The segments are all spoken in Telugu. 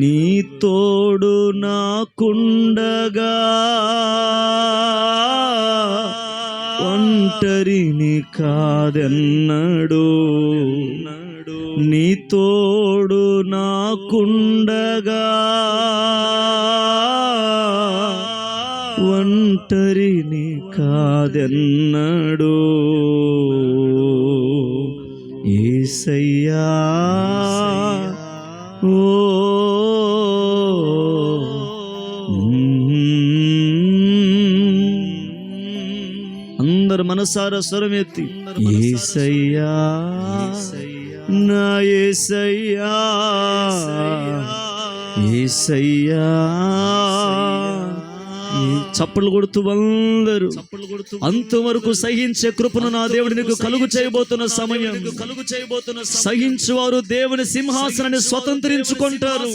నీ తోడు నాకుండగా ఒంటరిని కాదెన్నడు. నీ తోడు నాకుండగా ఒంటరిని కాదెన్నడు. యేసయ్యా ఓ అందరు మనసారా స్వరం ఎత్తి యేసయ్యా నా యేసయ్యా యేసయ్యా. చప్పట్లు కొడుతూ అందరూ అంతవరకు సహించే కృపను నా దేవుడు నీకు కలుగు చేయబోతున్న సమయం. సహించువారు దేవుని సింహాసనాన్ని స్వతంత్రించుకుంటారు.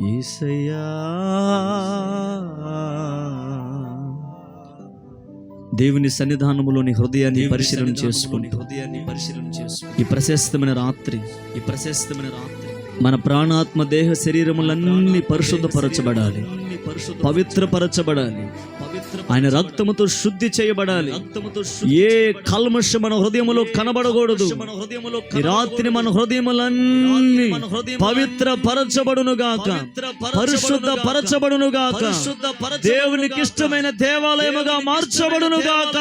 యేసయ్యా దేవుని సన్నిధానములోని హృదయాన్ని పరిశీలన చేసుకుని ఈ ప్రశస్తమైన రాత్రి మన ప్రాణాత్మ దేహ శరీరములన్నీ పరిశుద్ధపరచబడాలి, పవిత్రపరచబడాలి, ఆయన రక్తముతో శుద్ధి చేయబడాలి. ఏ కల్మషం మన హృదయములో కనబడకూడదు. ఈ రాత్రి మన హృదయములన్నీ పవిత్రపరచబడునుగాక, పరిశుద్ధపరచబడునుగాక, దేవునికి ఇష్టమైన దేవాలయముగా మార్చబడునుగాక.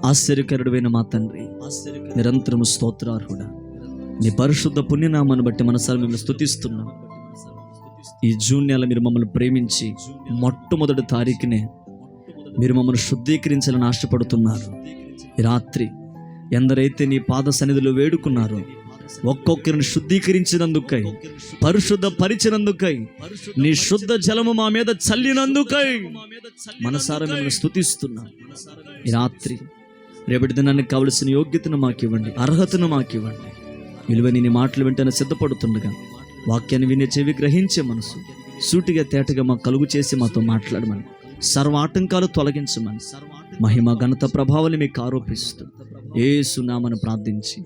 ఆశ్చర్యకరుడైన మా తండ్రి, నిరంతరము స్తోత్రార్హుడా, నీ పరిశుద్ధ పుణ్యనామాన్ని బట్టి మనసారి మిమ్మల్ని స్తుతిస్తున్నాం. ఈ జూన్ నెల మీరు మమ్మల్ని ప్రేమించి మొట్టమొదటి తారీఖునే మీరు మమ్మల్ని శుద్ధీకరించాలని ఆశపడుతున్నారు. ఈ రాత్రి ఎందరైతే నీ పాద సన్నిధిలో వేడుకున్నారో ఒక్కొక్కరిని శుద్ధీకరించినందుకై, పరిశుద్ధ పరిచినందుకై, నీ శుద్ధ జలము మా మీద చల్లినందుకై మనసారా మిమ్మల్ని స్తుతిస్తున్నాం. ఈ రాత్రి రేపటి దినానికి కావలసిన యోగ్యతను మాకివ్వండి, అర్హతను మాకివ్వండి. విలువని నీ మాటలు వెంటనే సిద్ధపడుతుండగా వాక్యాన్ని వినే చెవి, గ్రహించే మనసు సూటిగా తేటగా మాకు కలుగు చేసి మాతో మాట్లాడమని, సర్వ ఆటంకాలు తొలగించమని, మహిమ ఘనత ప్రభావాన్ని మీకు ఆరోపిస్తూ యేసు నామమున ప్రార్థించి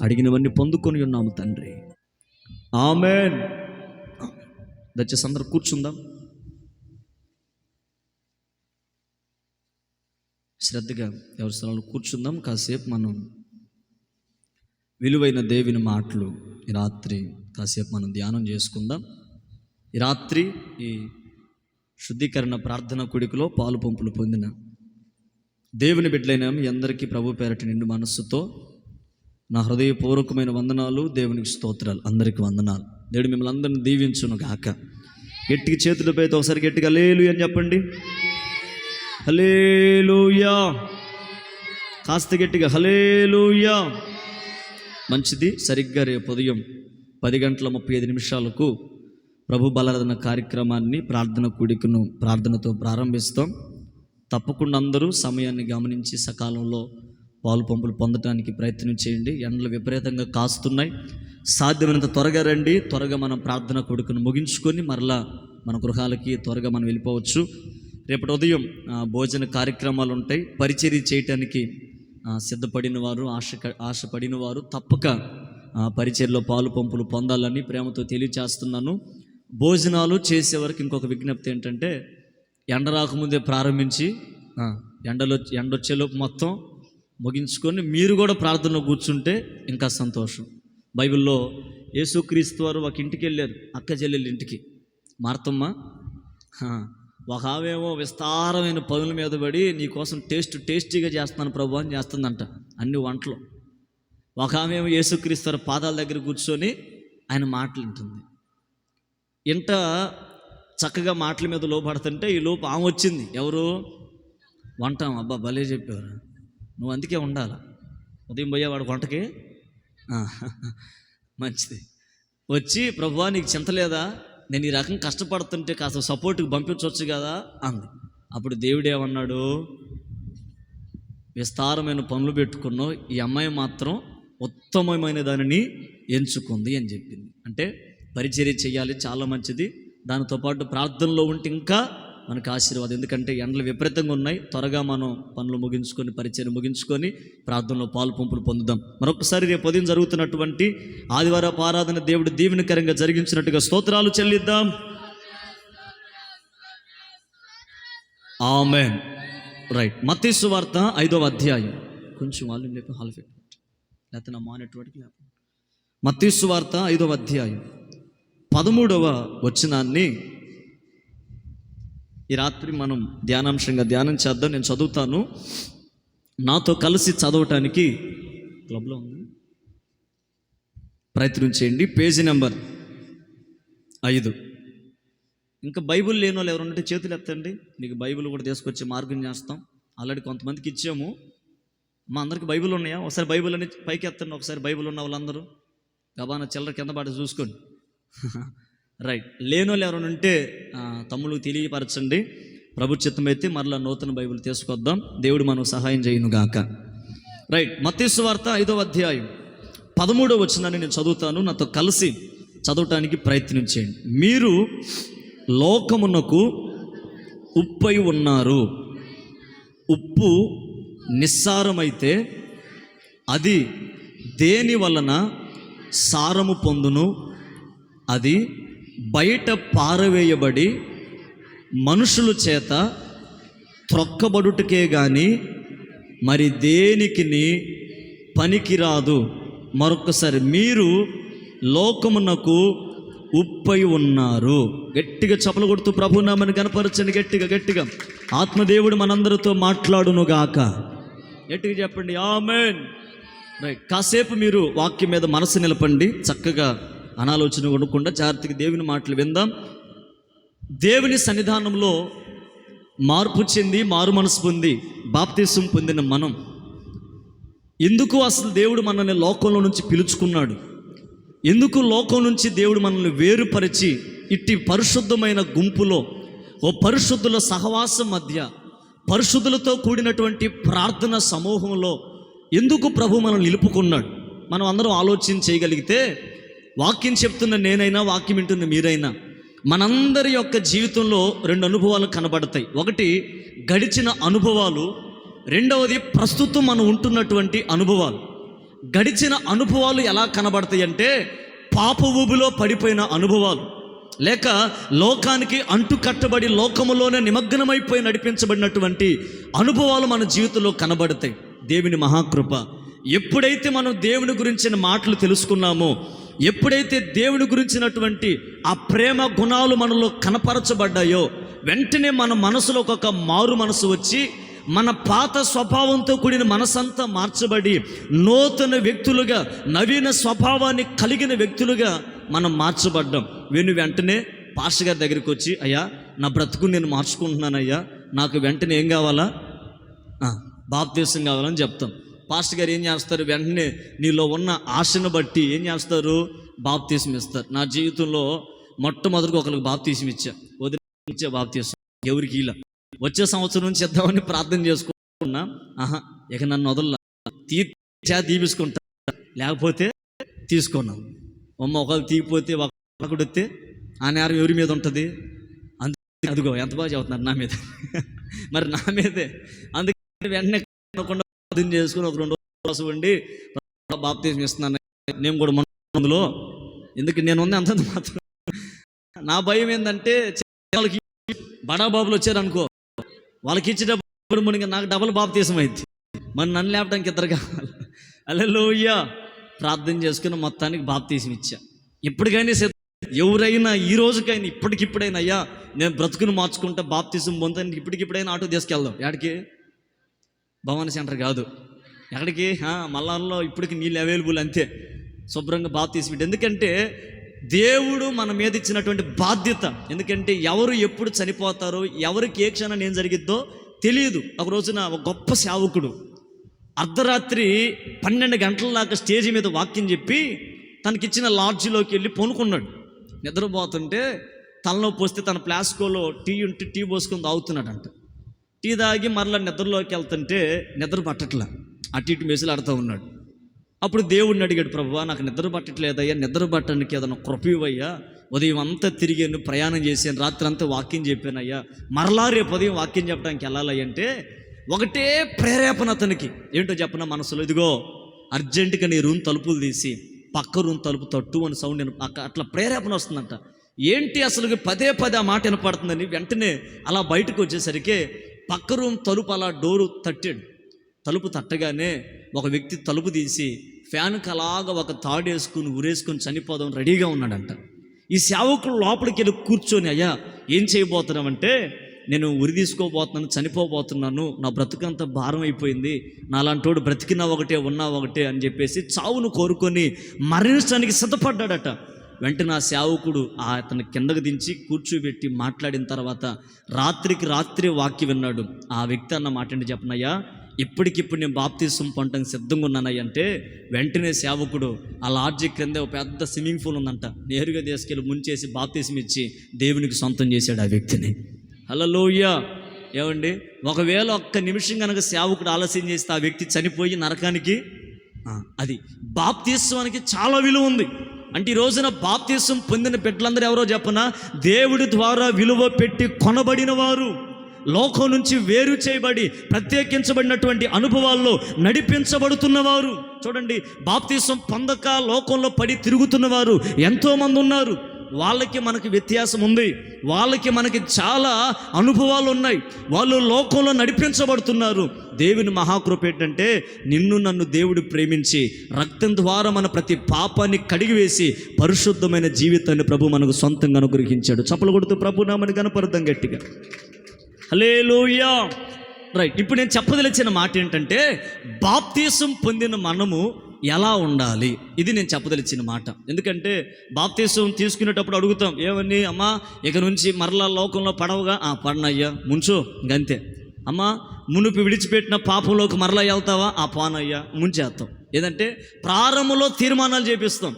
అడిగినవన్నీ పొందుకొని ఉన్నాము తండ్రి, ఆమేన్. దయచేసి అందరూ కూర్చుందాం. శ్రద్ధగా ఎవరి స్థలంలో కూర్చుందాం. కాసేపు మనం విలువైన దేవుని మాటలు ఈ రాత్రి కాసేపు మనం ధ్యానం చేసుకుందాం. ఈ రాత్రి ఈ శుద్ధీకరణ ప్రార్థన కూడికలో పాలు పంపులు పొందిన దేవుని బిడ్డలైన మీ అందరికీ ప్రభు పేరటి నిండు మనస్సుతో నా హృదయపూర్వకమైన వందనాలు, దేవునికి స్తోత్రాలు. అందరికీ వందనాలు. దేవుడు మిమ్మల్ని అందరిని దీవించును గాక. గట్టిగా చేతులు పైతే ఒకసారి గట్టిగా హల్లెలూయా అని చెప్పండి. హల్లెలూయా. కాస్త గట్టిగా హల్లెలూయా. మంచిది. సరిగ్గా రేపు ఉదయం 10:35 ప్రభు బలారాధన కార్యక్రమాన్ని, ప్రార్థన కూడికను ప్రార్థనతో ప్రారంభిస్తాం. తప్పకుండా అందరూ సమయాన్ని గమనించి సకాలంలో పాలు పంపులు పొందడానికి ప్రయత్నం చేయండి. ఎండలు విపరీతంగా కాస్తున్నాయి. సాధ్యమైనంత త్వరగా రండి. త్వరగా మనం ప్రార్థన కూడికను ముగించుకొని మరలా మన గృహాలకి త్వరగా మనం వెళ్ళిపోవచ్చు. రేపటి ఉదయం భోజన కార్యక్రమాలు ఉంటాయి. పరిచర్య చేయటానికి సిద్ధపడిన వారు, ఆశపడిన వారు తప్పక పరిచర్యలో పాలు పంపులు పొందాలని ప్రేమతో తెలియచేస్తున్నాను. భోజనాలు చేసే వరకు ఇంకొక విజ్ఞప్తి ఏంటంటే, ఎండ రాకముందే ప్రారంభించి ఎండొచ్చేలోపు మొత్తం ముగించుకొని మీరు కూడా ప్రార్థనలో కూర్చుంటే ఇంకా సంతోషం. బైబిల్లో యేసుక్రీస్తు వారు ఒక ఇంటికి వెళ్ళారు, అక్క చెల్లెళ్ళ ఇంటికి. మార్తమ్మ ఒక ఆవేమో విస్తారమైన పనుల మీద పడి నీకోసం టేస్టీగా చేస్తున్నాను ప్రభు అని చేస్తుందంట అన్ని వంటలు. ఒక ఆమెమో యేసుక్రీస్తు వారి పాదాల దగ్గర కూర్చొని ఆయన మాటలు వింటుంది. ఇంట చక్కగా మాటల మీద లోపడుతుంటే ఈ లోపు ఆమె వచ్చింది. ఎవరు? వంట. అబ్బా భలే చెప్పారు, నువ్వు అందుకే ఉండాలి. ఉదయం పోయేవాడు వంటకి మంచిది. వచ్చి ప్రభువా నీకు చింత లేదా, నేను ఈ రకం కష్టపడుతుంటే కాస్త సపోర్ట్కి పంపించవచ్చు కదా అంది. అప్పుడు దేవుడు ఏమన్నాడు, విస్తారమైన పనులు పెట్టుకున్నావు, ఈ అమ్మాయి మాత్రం ఉత్తమమైన దానిని ఎంచుకుంది అని చెప్పింది. అంటే పరిచర్య చేయాలి, చాలా మంచిది, దానితో పాటు ప్రార్థనలో ఉంటే ఇంకా మనకు ఆశీర్వాదం. ఎందుకంటే ఎండలు విపరీతంగా ఉన్నాయి, త్వరగా మనం పనులు ముగించుకొని పరిచర్య ముగించుకొని ప్రార్థనలో పాలు పంపులు పొందుదాం. మరొకసారి రేపు ఉదయం జరుగుతున్నటువంటి ఆదివారపు ఆరాధన దేవుడు దీవెనకరంగా జరిగించినట్టుగా స్తోత్రాలు చెల్లిద్దాం. ఆమేన్. రైట్. మత్తయి సువార్త 5వ అధ్యాయం, కొంచెం వాళ్ళు లేకపోతే హాల్ఫ్ లేకపోతే నా మానేటివాడికి లేకపోతే మత్తయి సువార్త 5వ అధ్యాయం 13వ వచనాన్ని ఈ రాత్రి మనం ధ్యానాంశంగా ధ్యానం చేద్దాం. నేను చదువుతాను, నాతో కలిసి చదవటానికి క్లబ్లో ఉంది, ప్రయత్నం చేయండి. Page number 5. ఇంకా బైబిల్ లేని వాళ్ళు ఎవరు ఉంటే చేతులు ఎత్తండి, మీకు బైబిల్ కూడా తీసుకొచ్చి మార్గం చేస్తాం. ఆల్రెడీ కొంతమందికి ఇచ్చాము. మా అందరికి బైబిల్ ఉన్నాయా? ఒకసారి బైబిల్ అని పైకి ఎత్తండి. ఒకసారి బైబిల్ ఉన్న వాళ్ళందరూ గబాన చిల్లర కింద పాటు చూసుకోండి. రైట్. లేని వాళ్ళు ఎవరైనా ఉంటే తమ్ముళ్ళు తెలియపరచండి. ప్రభు చిత్తమైతే మరలా నూతన బైబిల్ తీసుకొద్దాం. దేవుడు మనకు సహాయం చేయునుగాక. రైట్. మత్తయి సువార్త 5వ అధ్యాయం 13వ వచనాన్ని నేను చదువుతాను, నాతో కలిసి చదవటానికి ప్రయత్నం చేయండి. మీరు లోకమునకు ఉప్పై ఉన్నారు. ఉప్పు నిస్సారమైతే అది దేని వలన సారము పొందును? అది బయట పారవేయబడి మనుషుల చేత త్రొక్కబడుటకే గాని మరి దేనికిని పనికిరాదు. మరొకసారి, మీరు లోకమునకు ఉప్పై ఉన్నారు. గట్టిగా చప్పలు కొడుతూ ప్రభునామని కనపరచండి. గట్టిగా గట్టిగా ఆత్మదేవుడు మనందరితో మాట్లాడునుగాక. గట్టిగా చెప్పండి ఆమేన్. రైట్. కాసేపు మీరు వాక్యం మీద మనసు నిలపండి. చక్కగా అనాలోచన ఉండకుండా జాగ్రత్తగా దేవుని మాటలు విందాం. దేవుని సన్నిధానంలో మార్పు చెంది మారు మనసు పొంది బాప్తిసం పొందిన మనం ఎందుకు అసలు దేవుడు మనల్ని లోకంలో నుంచి పిలుచుకున్నాడు? ఎందుకు లోకం నుంచి దేవుడు మనల్ని వేరుపరిచి ఇట్టి పరిశుద్ధమైన గుంపులో, ఓ పరిశుద్ధుల సహవాసం మధ్య, పరిశుద్ధులతో కూడినటువంటి ప్రార్థన సమూహంలో ఎందుకు ప్రభు మనం నిలుపుకున్నాడు? మనం అందరం ఆలోచన చేయగలిగితే, వాక్యం చెప్తున్న నేనైనా వాక్యం వింటున్న మీరైనా, మనందరి యొక్క జీవితంలో 2 అనుభవాలు కనబడతాయి. ఒకటి గడిచిన అనుభవాలు, రెండవది ప్రస్తుతం మనం ఉంటున్నటువంటి అనుభవాలు. గడిచిన అనుభవాలు ఎలా కనబడతాయి అంటే, పాప ఊబిలో పడిపోయిన అనుభవాలు, లేక లోకానికి అంటుకట్టబడి లోకములోనే నిమగ్నమైపోయి నడిపించబడినటువంటి అనుభవాలు మన జీవితంలో కనబడతాయి. దేవుని మహాకృప. ఎప్పుడైతే మనం దేవుని గురించిన మాటలు తెలుసుకున్నామో, ఎప్పుడైతే దేవుని గురించినటువంటి ఆ ప్రేమ గుణాలు మనలో కనపరచబడ్డాయో, వెంటనే మన మనసులో ఒక మారు మనసు వచ్చి, మన పాత స్వభావంతో కూడిన మనసంతా మార్చబడి నూతన వ్యక్తులుగా, నవీన స్వభావాన్ని కలిగిన వ్యక్తులుగా మనం మార్చబడ్డాం. వెంటనే పాస్టర్ గారి దగ్గరికి వచ్చి, అయ్యా నా బ్రతుకు నేను మార్చుకుంటున్నానయ్యా, నాకు వెంటనే ఏం కావాలా? బాప్తీసం కావాలని చెప్తాం. పాస్టర్ గారు ఏం చేస్తారు? వెంటనే నీలో ఉన్న ఆశను బట్టి ఏం చేస్తారు? బాప్తీసం ఇస్తారు. నా జీవితంలో మొట్టమొదటిగా ఒకరికి బాప్తీసం ఇచ్చే బాప్తీసం ఎవరికి ఇలా వచ్చే సంవత్సరం నుంచి ఇద్దామని ప్రార్థన చేసుకున్నా. ఇక నన్ను వదల్లా, తీపించుకుంటా, లేకపోతే తీసుకున్నాను. ఒకళ్ళు తీగిపోతే ఒకడు వస్తే ఆ నేరం ఎవరి మీద ఉంటుంది? అందుకే అదిగో ఎంత బాగా చెబుతున్నారు, నా మీద. మరి నా మీదే. అందుకే వెంటనే ప్రార్థన చేసుకుని ఒక 2 రోజులు ఉండి బాప్తీసం ఇస్తున్నాను నేను కూడా ముందులో. ఎందుకు నేను ఉంది అంత మాత్రం. నా భయం ఏంటంటే, వాళ్ళకి బడా బాబులు వచ్చారనుకో, వాళ్ళకి ఇచ్చేటప్పుడు మనకి నాకు డబల్ బాప్తీసం అయింది, మరి నన్ను లేపడానికి 2 కావాలి. హల్లెలూయా. ప్రార్థన చేసుకుని మొత్తానికి బాప్తీసం ఇచ్చా. ఇప్పటికైనా ఎవరైనా ఈ రోజుకైనా ఇప్పటికిప్పుడైనా, అయ్యా నేను బ్రతుకుని మార్చుకుంటా, బాప్తీసం పొందుతాను, ఇప్పటికిప్పుడైనా ఆటో తీసుకెళ్దాం. ఎక్కడికి? భవానీ సెంటర్ కాదు, ఎక్కడికి? మల్లార్లో ఇప్పటికి నీళ్ళు అవైలబుల్, అంతే. శుభ్రంగా బాప్తీసం. ఎందుకంటే దేవుడు మన మీద ఇచ్చినటువంటి బాధ్యత. ఎందుకంటే ఎవరు ఎప్పుడు చనిపోతారో, ఎవరికి ఏ క్షణం ఏం జరిగిద్దో తెలియదు. ఒక రోజున ఒక గొప్ప సేవకుడు అర్ధరాత్రి 12 గంటల దాకా స్టేజ్ మీద వాక్యం చెప్పి తనకిచ్చిన లాడ్జిలోకి వెళ్ళి పనుకున్నాడు. నిద్రపోతుంటే తలనొప్పి వస్తే తన ప్లాస్కోలో టీ ఉంటే టీ పోసుకొని తాగుతున్నాడంట. టీ తాగి మరలా నిద్రలోకి వెళ్తుంటే నిద్ర పట్టట్లా, అటు ఇటు మెసులాడుతూ ఉన్నాడు. అప్పుడు దేవుడిని అడిగాడు, ప్రభువా నాకు నిద్ర పట్టట్లేదయ్యా, నిద్ర పట్టడానికి ఏదైనా కృప ఇవ్వయ్యా, ఉదయం అంతా తిరిగాను, ప్రయాణం చేశాను, రాత్రి అంతా వాక్యం చెప్పానయ్యా, మరలా రేపు ఉదయం వాక్యం చెప్పడానికి వెళ్ళాలి అంటే ఒకటే ప్రేరేపణ అతనికి. ఏంటో చెప్పన మనసులో, ఇదిగో అర్జెంటుగా నీ రూమ్ తలుపులు తీసి పక్క రూమ్ తలుపు తట్టు అని సౌండ్ అట్లా ప్రేరేపణ వస్తుందంట. ఏంటి అసలు పదే పదే ఆ మాట వినపడుతుందని వెంటనే అలా బయటకు వచ్చేసరికి పక్క రూమ్ తలుపు అలా డోరు తట్టాడు. తలుపు తట్టగానే ఒక వ్యక్తి తలుపు తీసి ఫ్యాన్కి అలాగా ఒక తాడు వేసుకుని ఉరేసుకొని చనిపోదాం రెడీగా ఉన్నాడంట. ఈ సేవకులు లోపలికి వెళ్ళి కూర్చొని, అయ్యా ఏం చేయబోతున్నామంటే, నేను ఉరి తీసుకోబోతున్నాను, చనిపోబోతున్నాను, నా బ్రతుకంతా భారం అయిపోయింది, నాలాంటోడు బ్రతికినా ఒకటే ఉన్నా ఒకటే అని చెప్పేసి చావును కోరుకొని మరణించడానికి సిద్ధపడ్డాడట. వెంటనే ఆ సేవకుడు అతను కిందకు దించి కూర్చోబెట్టి మాట్లాడిన తర్వాత రాత్రికి రాత్రి వాక్యం విన్నాడు. ఆ వ్యక్తి అన్న మాట ఏంటి చెప్పనయ్యా, ఇప్పటికిప్పుడు నేను బాప్తిసం పొందడానికి సిద్ధంగా ఉన్నానయ్య అంటే వెంటనే సేవకుడు ఆ లాడ్జి క్రింద ఒక పెద్ద స్విమ్మింగ్ పూల్ ఉందంట, నేరుగా తీసుకెళ్ళి ముంచేసి బాప్తిసం ఇచ్చి దేవునికి సొంతం చేశాడు ఆ వ్యక్తిని. హల్లెలూయా. ఏమండి, ఒకవేళ ఒక్క నిమిషం కనుక సేవకుడు ఆలస్యం చేస్తే ఆ వ్యక్తి చనిపోయి నరకానికి, అది బాప్తిస్వానికి చాలా విలువ ఉంది. అంటే ఈ రోజున బాప్తిసం పొందిన బిడ్డలందరూ ఎవరో చెప్పనా, దేవుడి ద్వారా విలువ పెట్టి కొనబడిన వారు, లోకం నుంచి వేరు చేయబడి ప్రత్యేకించబడినటువంటి అనుభవాల్లో నడిపించబడుతున్నవారు. చూడండి, బాప్తిసం పొందక లోకంలో పడి తిరుగుతున్నవారు ఎంతోమంది ఉన్నారు. వాళ్ళకి మనకి వ్యత్యాసం ఉంది, వాళ్ళకి మనకి చాలా అనుభవాలు ఉన్నాయి, వాళ్ళు లోకంలో నడిపించబడుతున్నారు. దేవుని మహాకృప ఏంటంటే, నిన్ను నన్ను దేవుడు ప్రేమించి రక్తం ద్వారా మన ప్రతి పాపాన్ని కడిగివేసి పరిశుద్ధమైన జీవితాన్ని ప్రభు మనకు సొంతంగా అనుగ్రహించాడు. చప్పలు కొడుతూ ప్రభు నామని కనపడదాం గట్టిగా. హల్లెలూయా. రైట్, ఇప్పుడు నేను చెప్పదలిచిన మాట ఏంటంటే, బాప్తిసం పొందిన మనము ఎలా ఉండాలి, ఇది నేను చెప్పదలిచిన మాట. ఎందుకంటే బాప్తిసం తీసుకునేటప్పుడు అడుగుతాం, ఏమని, అమ్మా ఇక నుంచి మరలా లోకంలో పడవుగా, పడనయ్యా ముంచు, ఇంకంతే. అమ్మా మునుపు విడిచిపెట్టిన పాపంలోకి మరలా వెళ్తావా, పోనయ్యా ముంచేస్తాం. ఏదంటే ప్రారంభంలో తీర్మానాలు చేపిస్తాం.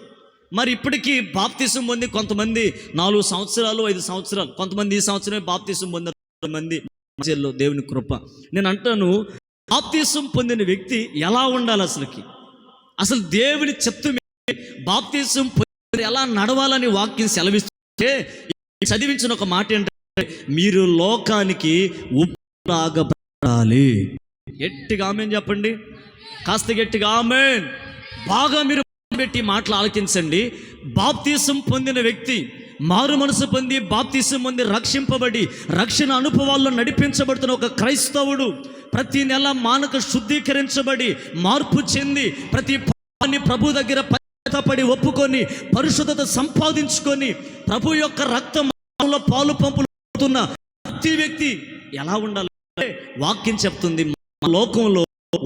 మరి ఇప్పటికీ బాప్తిసం పొంది కొంతమంది 4 సంవత్సరాలు 5 సంవత్సరాలు, కొంతమంది ఈ సంవత్సరమే బాప్తిసం పొందారు, కొంతమంది దేవుని కృప. నేను అంటాను, బాప్తిసం పొందిన వ్యక్తి ఎలా ఉండాలి, అసలు దేవుని చిత్తం బాప్తిసం పొంది ఎలా నడవాలని వాక్యం సెలవిస్తే చదివించిన ఒక మాట ఏంటంటే, మీరు లోకానికి ఉప్పులాగా బ్రతకాలి. గట్టిగా ఆమేన్ చెప్పండి, కాస్త గట్టిగా ఆమేన్. బాగా మీరు పెట్టి మాటలు ఆలకించండి. బాప్తిసం పొందిన వ్యక్తి, మారు మనసు పొంది బాప్తిసం పొంది రక్షింపబడి రక్షణ అనుభవాల్లో నడిపించబడుతున్న ఒక క్రైస్తవుడు ప్రతి నెల మానక శుద్ధీకరించబడి మార్పు చెంది ప్రతి పాపాన్ని ప్రభు దగ్గర పడి ఒప్పుకొని పరిశుద్ధత సంపాదించుకొని ప్రభు యొక్క రక్తంలో పాలు పంపుతున్న ప్రతి వ్యక్తి ఎలా ఉండాలంటే, వాక్యం చెప్తుంది, లోకంలో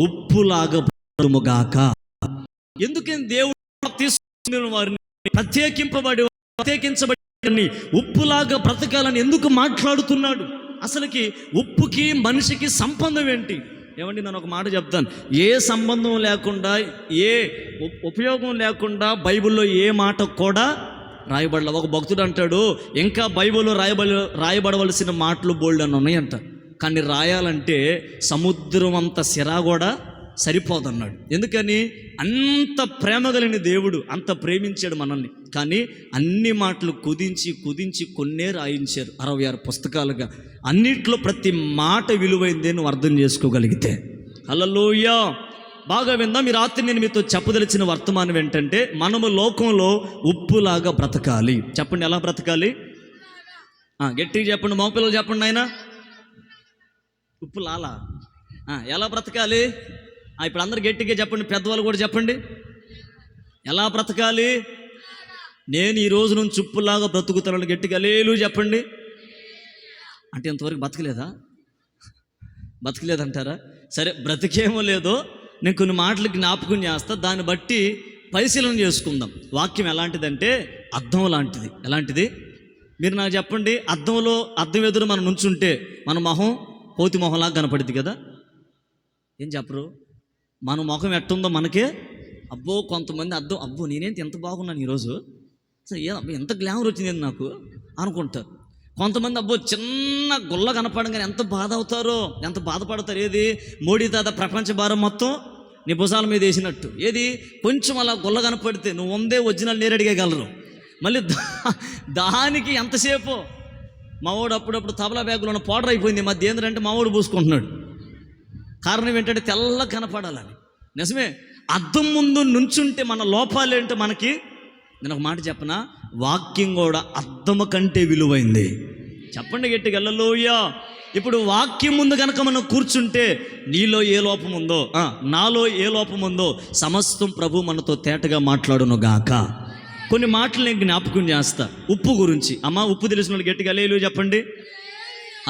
ఉప్పులాగా బ్రతుకుగాక. ఎందుకని దేవుడు తీసుకున్న వారిని ప్రత్యేకించబడి ఉప్పులాగా బ్రతకాలని ఎందుకు మాట్లాడుతున్నాడు? అసలుకి ఉప్పుకి మనిషికి సంబంధం ఏంటి? ఏమండి, నేను ఒక మాట చెప్తాను. ఏ సంబంధం లేకుండా, ఏ ఉపయోగం లేకుండా బైబిల్లో ఏ మాట కూడా రాయబడలే. ఒక భక్తుడు అంటాడు, ఇంకా బైబిల్లో రాయబడవలసిన మాటలు బోల్డ్ అని ఉన్నాయంట, కానీ రాయాలంటే సముద్రం అంత సిరా కూడా సరిపోదన్నాడు. ఎందుకని? అంత ప్రేమ కలిగిన దేవుడు అంత ప్రేమించాడు మనల్ని, కానీ అన్ని మాటలు కుదించి కొన్నే రాయించారు 66 పుస్తకాలుగా. అన్నిట్లో ప్రతి మాట విలువైందే నువ్వు అర్థం చేసుకోగలిగితే. హల్లెలూయా. బాగా విందాం. ఈ రాత్రి నేను మీతో చెప్పదలిచిన వర్తమానం ఏంటంటే, మనము లోకంలో ఉప్పులాగా బ్రతకాలి. చెప్పండి, ఎలా బ్రతకాలి? గట్టిగా చెప్పండి, మగపిల్లలు చెప్పండి. ఆయన ఉప్పులాలా ఎలా బ్రతకాలి? ఇప్పుడు అందరు గట్టిగా చెప్పండి, పెద్దవాళ్ళు కూడా చెప్పండి, ఎలా బ్రతకాలి? నేను ఈ రోజు నుంచి ఉప్పులాగా బ్రతుకుతానని గట్టిగా హల్లెలూయా చెప్పండి. అంటే ఇంతవరకు బతకలేదంటారా? సరే, బ్రతికేమో లేదో నేను కొన్ని మాటలు జ్ఞాపకం చేస్తా, దాన్ని బట్టి పరిశీలన చేసుకుందాం. వాక్యం ఎలాంటిదంటే అద్దం లాంటిది. ఎలాంటిది? మీరు నాకు చెప్పండి. అద్దం ఎదురు మనం నుంచుంటే మన మొహం కోతి మొహంలాగా కనపడుద్ది కదా? ఏం చెప్పరు? మన ముఖం ఎట్టుందో మనకే, కొంతమంది అద్దం నేనేంటి ఎంత బాగున్నాను ఈరోజు, అసలు ఎంత గ్లామర్ వచ్చింది నాకు అనుకుంటారు. కొంతమంది అబ్బో చిన్న గుల్ల కనపడంగానే ఎంత బాధ అవుతారో, ఎంత బాధపడతారు. ఏది మోడీ తాత ప్రపంచ భారం మొత్తం నీ భుజాల మీద వేసినట్టు. ఏది కొంచెం అలా గుల్ల కనపడితే నువ్వు ఉందే ఒరిజినల్ నేరడిగలరు. మళ్ళీ దానికి ఎంతసేపు మావాడు అప్పుడప్పుడు తబలా బ్యాగులో ఉన్న పౌడర్ అయిపోయింది మధ్య. ఏంటంటే మావాడు పూసుకుంటున్నాడు. కారణం ఏంటంటే తెల్ల కనపడాలని. నిజమే, అద్దం ముందు నుంచుంటే మన లోపాలు ఏంటో మనకి. నేను ఒక మాట చెప్పనా, వాక్యం కూడా అద్దము కంటే విలువైంది. చెప్పండి గట్టిగా హల్లెలూయా. ఇప్పుడు వాక్యం ముందు కనుక మనం కూర్చుంటే నీలో ఏ లోపం ఉందో, నాలో ఏ లోపం ఉందో సమస్తం ప్రభు మనతో తేటగా మాట్లాడును గాక. కొన్ని మాటలు నేను జ్ఞాపకం చేస్తా. ఉప్పు గురించి. అమ్మ, ఉప్పు తెలిసిన వాళ్ళు గట్టిగా హల్లెలూయా చెప్పండి.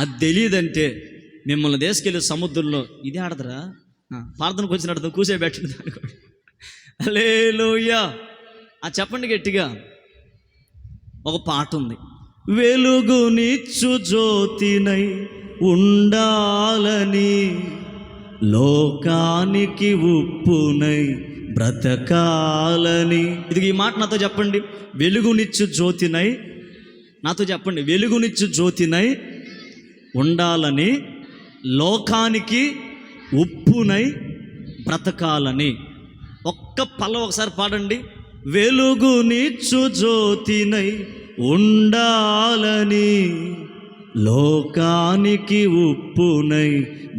అది తెలియదంటే మిమ్మల్ని తీసుకెళ్ళి సముద్రంలో ఇది ఆడదురా, ప్రార్థనకు వచ్చినట్టు కూసేబెట్టండి దానికి. హల్లెలూయా చెప్పండి గట్టిగా. ఒక పాట ఉంది, వెలుగునిచ్చు జ్యోతినై ఉండాలని, లోకానికి ఉప్పునై బ్రతకాలని. ఇది ఈ మాట నాతో చెప్పండి. వెలుగునిచ్చు జ్యోతినై, నాతో చెప్పండి, వెలుగునిచ్చు జ్యోతినై ఉండాలని, లోకానికి ఉప్పునై బ్రతకాలని. ఒక్క పల్ల ఒకసారి పాడండి. వెలుగునిచ్చు జ్యోతినై ఉండాలని, లోకానికి ఉప్పునై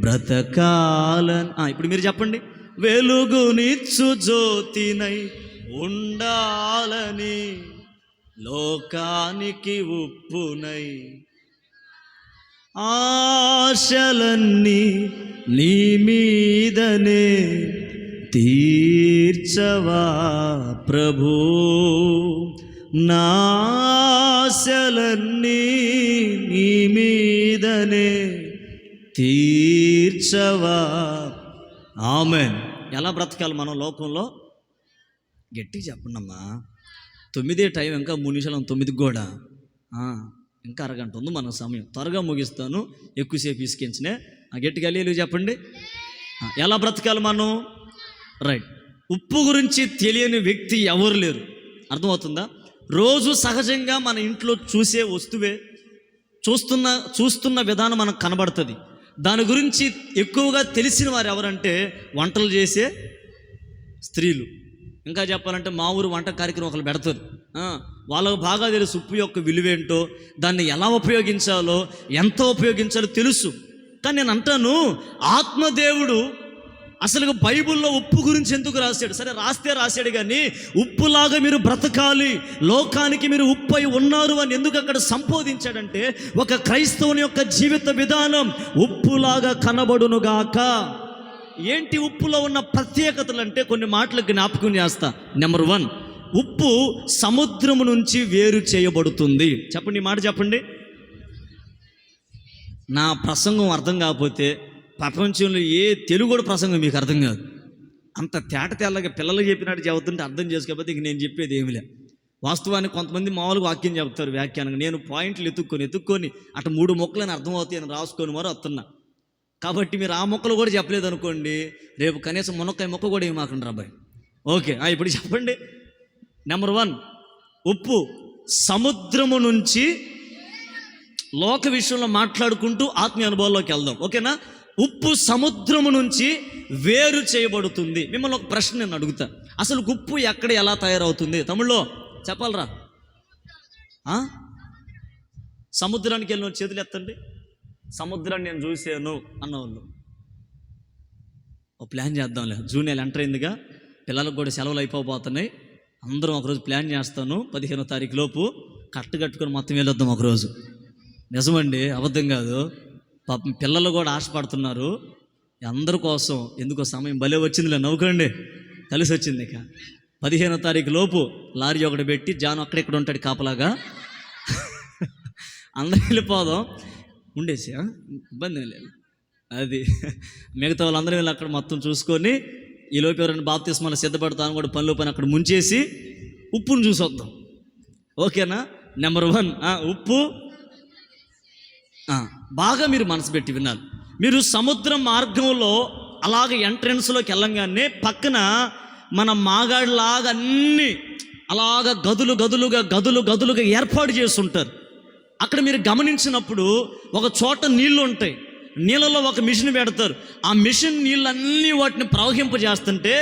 బ్రతకాలని. ఇప్పుడు మీరు చెప్పండి. వెలుగునిచ్చు జ్యోతినై ఉండాలని, లోకానికి ఉప్పునై. ఆశలన్నీ నీ మీదనే తీర్చవా ప్రభు, నాశలన్నీ నీ మీదనే తీర్చవా. ఆమేన్. ఎలా బ్రతకాలి మనం లోకంలో? గట్టిగా చెప్పండమ్మా. 9 టైం, ఇంకా 3 నిమిషాలు 9కి కూడా. ఇంకా అరగంట ఉంది మన సమయం. త్వరగా ముగిస్తాను, ఎక్కువసేపు ఇసుకించినే. గట్టిగా హల్లెలూయా చెప్పండి. ఎలా బ్రతకాలి మనం? రైట్. ఉప్పు గురించి తెలియని వ్యక్తి ఎవరు లేరు. అర్థమవుతుందా? రోజు సహజంగా మన ఇంట్లో చూసే వస్తువే, చూస్తున్న విధానం మనకు కనబడుతుంది. దాని గురించి ఎక్కువగా తెలిసిన వారు ఎవరంటే వంటలు చేసే స్త్రీలు. ఇంకా చెప్పాలంటే మా ఊరు వంట కార్యక్రమం ఒకరు పెడతారు. వాళ్ళకు బాగా తెలుసు ఉప్పు యొక్క విలువేంటో, దాన్ని ఎలా ఉపయోగించాలో, ఎంత ఉపయోగించాలో తెలుసు. కానీ నేను అంటాను, ఆత్మదేవుడు అసలు బైబిల్లో ఉప్పు గురించి ఎందుకు రాశాడు? సరే రాశాడు, కానీ ఉప్పులాగా మీరు బ్రతకాలి, లోకానికి మీరు ఉప్పు అయి ఉన్నారు అని ఎందుకు అక్కడ సంబోధించాడంటే, ఒక క్రైస్తవుని యొక్క జీవిత విధానం ఉప్పులాగా కనబడునుగాక. ఏంటి ఉప్పులో ఉన్న ప్రత్యేకతలు అంటే కొన్ని మాటలు జ్ఞాపకం చేస్తా. నెంబర్ 1, ఉప్పు సముద్రము నుంచి వేరు చేయబడుతుంది. చెప్పండి, ఈ మాట చెప్పండి. నా ప్రసంగం అర్థం కాకపోతే ప్రపంచంలో ఏ తెలుగు ప్రసంగం మీకు అర్థం కాదు. అంత తెల్లగా పిల్లలు చెప్పినట్టు చెబుతుంటే అర్థం చేసుకోకపోతే ఇంక నేను చెప్పేది ఏమి లే. వాస్తవానికి కొంతమంది మామూలుగా వాక్యం చెబుతారు వ్యాఖ్యానంగా. నేను పాయింట్లు ఎత్తుక్కొని అటు 3 మొక్కలని అర్థమవుతాయి అని రాసుకొని మరి వస్తున్నా. కాబట్టి మీరు ఆ మొక్కలు కూడా చెప్పలేదు అనుకోండి, రేపు కనీసం మునక్కాయ మొక్క కూడా ఏమాకండి రాబాయ్. ఓకే, ఇప్పుడు చెప్పండి. నెంబర్ 1, ఉప్పు సముద్రము నుంచి. లోక విషయంలో మాట్లాడుకుంటూ ఆత్మీయ అనుభవాల్లోకి వెళ్దాం, ఓకేనా? ఉప్పు సముద్రము నుంచి వేరు చేయబడుతుంది. మిమ్మల్ని ఒక ప్రశ్న నేను అడుగుతా. అసలు ఉప్పు ఎక్కడ ఎలా తయారవుతుంది? తమిళ్లో చెప్పాలరా? సముద్రానికి వెళ్ళిన చేతులు ఎత్తండి. సముద్రాన్ని నేను చూశాను అన్నవాళ్ళు. ఒక ప్లాన్ చేద్దాంలే. జూన్ నెల ఎంటర్ అయిందిగా, పిల్లలకు కూడా సెలవులు అయిపోతున్నాయి. అందరం ఒకరోజు ప్లాన్ చేస్తాను. 15వ తారీఖు లోపు కట్టుకొని మొత్తం వెళ్ళొద్దాం ఒకరోజు. నిజమండి, అబద్ధం కాదు. పాపం పిల్లలు కూడా ఆశపడుతున్నారు. అందరి కోసం ఎందుకో సమయం భలే వచ్చిందిలే, నవ్వుకోండి, కలిసి వచ్చింది. ఇక 15వ తారీఖు లోపు లారీ ఒకటి పెట్టి జాను అక్కడెక్కడ ఉంటాడు కాపలాగా, అందరూ వెళ్ళిపోదాం. ఉండేసి ఇబ్బంది లేదు. అది మిగతా వాళ్ళందరూ వెళ్ళి అక్కడ మొత్తం చూసుకొని, ఈలోపు ఎవరైనా బాప్తిస్మాలు సిద్ధపడతాను కూడా పనులు పని అక్కడ ముంచేసి ఉప్పును చూసొద్దాం, ఓకేనా? నెంబర్ 1, ఉప్పు. బాగా మీరు మనసు పెట్టి వినాలి. మీరు సముద్రం మార్గంలో అలాగే ఎంట్రన్స్లోకి వెళ్ళంగానే పక్కన మన మాగాడిలాగా అన్నీ అలాగా గదులుగా ఏర్పాటు చేస్తుంటారు. అక్కడ మీరు గమనించినప్పుడు ఒక చోట నీళ్లు ఉంటాయి, నీళ్ళలో ఒక మిషన్ పెడతారు. ఆ మిషన్ నీళ్ళన్నీ వాటిని ప్రవహింపజేస్తుంటే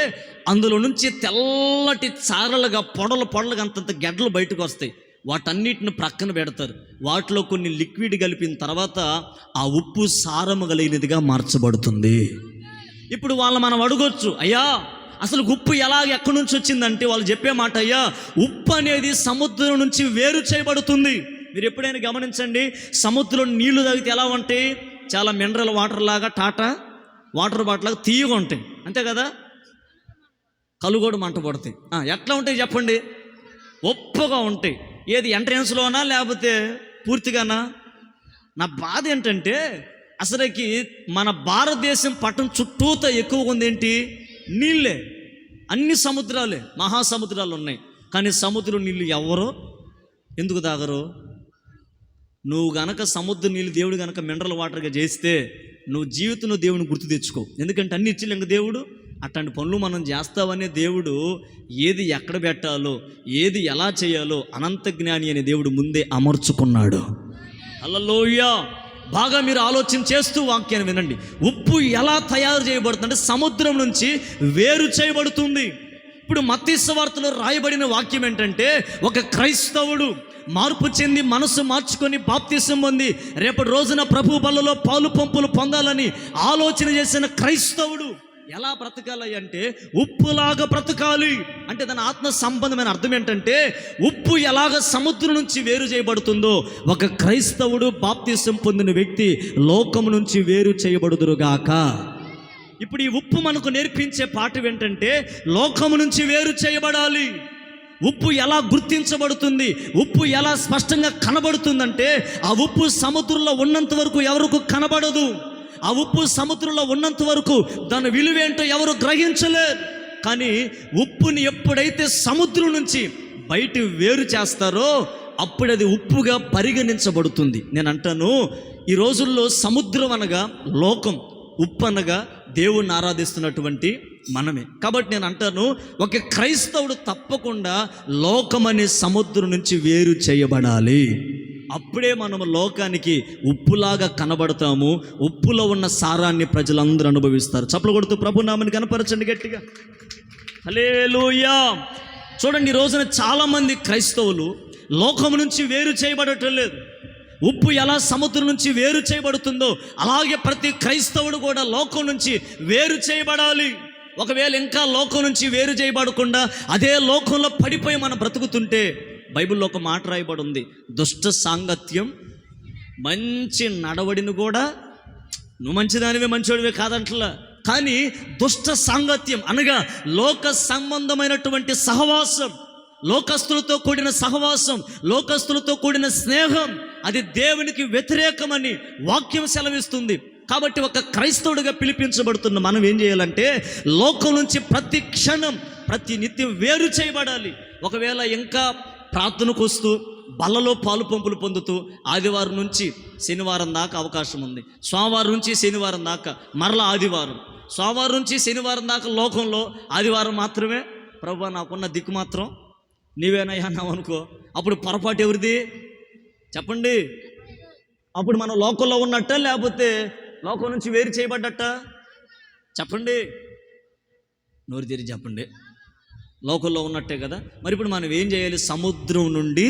అందులో నుంచి తెల్లటి చారలుగా పొడలుగా అంతంత గెడ్డలు బయటకు వస్తాయి. వాటన్నిటిని ప్రక్కన పెడతారు. వాటిలో కొన్ని లిక్విడ్ కలిపిన తర్వాత ఆ ఉప్పు సారము కలిగినదిగా మార్చబడుతుంది. ఇప్పుడు మనం అడగొచ్చు, అయ్యా అసలు ఉప్పు ఎక్కడి నుంచి వచ్చిందంటే వాళ్ళు చెప్పే మాట, అయ్యా ఉప్పు అనేది సముద్రం నుంచి వేరు చేయబడుతుంది. మీరు ఎప్పుడైనా గమనించండి, సముద్రంలో నీళ్లు తాగితే ఎలా ఉంటాయి? చాలా మినరల్ వాటర్ లాగా, టాటా వాటర్ బాటిల్ లాగా తీయగా ఉంటాయి, అంతే కదా? కళ్ళు కూడా మంట పడతాయి. ఎట్లా ఉంటాయి చెప్పండి? ఉప్పుగా ఉంటాయి. ఏది ఎంట్రన్స్లోనా లేకపోతే పూర్తిగానా? నా బాధ ఏంటంటే అసలుకి మన భారతదేశం పట్టణం చుట్టూతో ఎక్కువగా ఉంది ఏంటి? నీళ్ళే. అన్ని సముద్రాలే, మహాసముద్రాలు ఉన్నాయి. కానీ సముద్రం నీళ్ళు ఎవరో ఎందుకు తాగరు? నువ్వు గనక సముద్ర నీళ్ళు దేవుడు గనక మినరల్ వాటర్గా చేస్తే నువ్వు జీవితంలో దేవుని గుర్తు తెచ్చుకో. ఎందుకంటే అన్ని ఇచ్చిలే ఇంక దేవుడు. అట్లాంటి పనులు మనం చేస్తావనే దేవుడు ఏది ఎక్కడ పెట్టాలో, ఏది ఎలా చేయాలో అనంత జ్ఞాని అనే దేవుడు ముందే అమర్చుకున్నాడు. హల్లెలూయా. బాగా మీరు ఆలోచన చేస్తూ వాక్యాన్ని వినండి. ఉప్పు ఎలా తయారు చేయబడుతుంది అంటే సముద్రం నుంచి వేరు చేయబడుతుంది. ఇప్పుడు మత్తయి సువార్తలో రాయబడిన వాక్యం ఏంటంటే, ఒక క్రైస్తవుడు మార్పు చెంది మనసు మార్చుకొని బాప్తిసం పొంది రేపటి రోజున ప్రభు బల్లలో పాలు పంపులు పొందాలని ఆలోచన చేసిన క్రైస్తవుడు ఎలా బ్రతకాలి అంటే ఉప్పులాగా బ్రతకాలి. అంటే దాని ఆత్మ సంబంధమైన అర్థం ఏంటంటే, ఉప్పు ఎలాగ సముద్రం నుంచి వేరు చేయబడుతుందో ఒక క్రైస్తవుడు బాప్తిసం పొందిన వ్యక్తి లోకం నుంచి వేరు చేయబడుదురుగాక. ఇప్పుడు ఈ ఉప్పు మనకు నేర్పించే పాఠం ఏంటంటే, లోకం నుంచి వేరు చేయబడాలి. ఉప్పు ఎలా గుర్తించబడుతుంది, ఉప్పు ఎలా స్పష్టంగా కనబడుతుందంటే, ఆ ఉప్పు సముద్రంలో ఉన్నంత వరకు ఎవరికి కనబడదు. ఆ ఉప్పు సముద్రంలో ఉన్నంత వరకు దాని విలువేంటో ఎవరు గ్రహించలేరు. కానీ ఉప్పుని ఎప్పుడైతే సముద్రం నుంచి బయట వేరు చేస్తారో అప్పుడు అది ఉప్పుగా పరిగణించబడుతుంది. నేను అంటాను, ఈ రోజుల్లో సముద్రం అనగా లోకం, ఉప్పు అనగా దేవుణ్ణి ఆరాధిస్తున్నటువంటి మనమే. కాబట్టి నేను అంటాను, ఒక క్రైస్తవుడు తప్పకుండా లోకం అనే సముద్రం నుంచి వేరు చేయబడాలి. అప్పుడే మనము లోకానికి ఉప్పులాగా కనబడతాము. ఉప్పులో ఉన్న సారాన్ని ప్రజలందరూ అనుభవిస్తారు. చప్పలు కొడుతూ ప్రభు నామని కనపరచండి గట్టిగా. హల్లెలూయా. చూడండి, ఈ రోజున చాలామంది క్రైస్తవులు లోకం నుంచి వేరు చేయబడటం లేదు. ఉప్పు ఎలా సముద్రం నుంచి వేరు చేయబడుతుందో అలాగే ప్రతి క్రైస్తవుడు కూడా లోకం నుంచి వేరు చేయబడాలి. ఒకవేళ ఇంకా లోకం నుంచి వేరు చేయబడకుండా అదే లోకంలో పడిపోయి మనం బ్రతుకుతుంటే బైబిల్లో ఒక మాట రాయబడి ఉంది, దుష్ట సాంగత్యం మంచి నడవడిని కూడా, నువ్వు మంచిదానివే మంచివాడివే కాదంటలా, కానీ దుష్ట సాంగత్యం అనగా లోక సంబంధమైనటువంటి సహవాసం, లోకస్తులతో కూడిన సహవాసం, లోకస్తులతో కూడిన స్నేహం, అది దేవునికి వ్యతిరేకమని వాక్యం సెలవిస్తుంది. కాబట్టి ఒక క్రైస్తవుడిగా పిలిపించబడుతున్న మనం ఏం చేయాలంటే, లోకం నుంచి ప్రతి క్షణం ప్రతి నిత్యం వేరు చేయబడాలి. ఒకవేళ ఇంకా ప్రార్థనకు వస్తూ బల్లలో పాలు పంపులు పొందుతూ ఆదివారం నుంచి శనివారం దాకా అవకాశం ఉంది, సోమవారం నుంచి శనివారం దాకా మరలా ఆదివారం, సోమవారం నుంచి శనివారం దాకా లోకంలో, ఆదివారం మాత్రమే ప్రభువా నాకున్న దిక్కు మాత్రం నీవేనయ్యా అన్నావు అనుకో, అప్పుడు పొరపాటు ఎవరిది చెప్పండి? అప్పుడు మనం లోకంలో ఉన్నట్ట లేకపోతే లోకం నుంచి వేరు చేయబడ్డట్ట? చెప్పండి, నోరు తెరి చెప్పండి. లోకంలో ఉన్నట్టే కదా. మరి ఇప్పుడు మనం ఏం చేయాలి? సముద్రం నుండి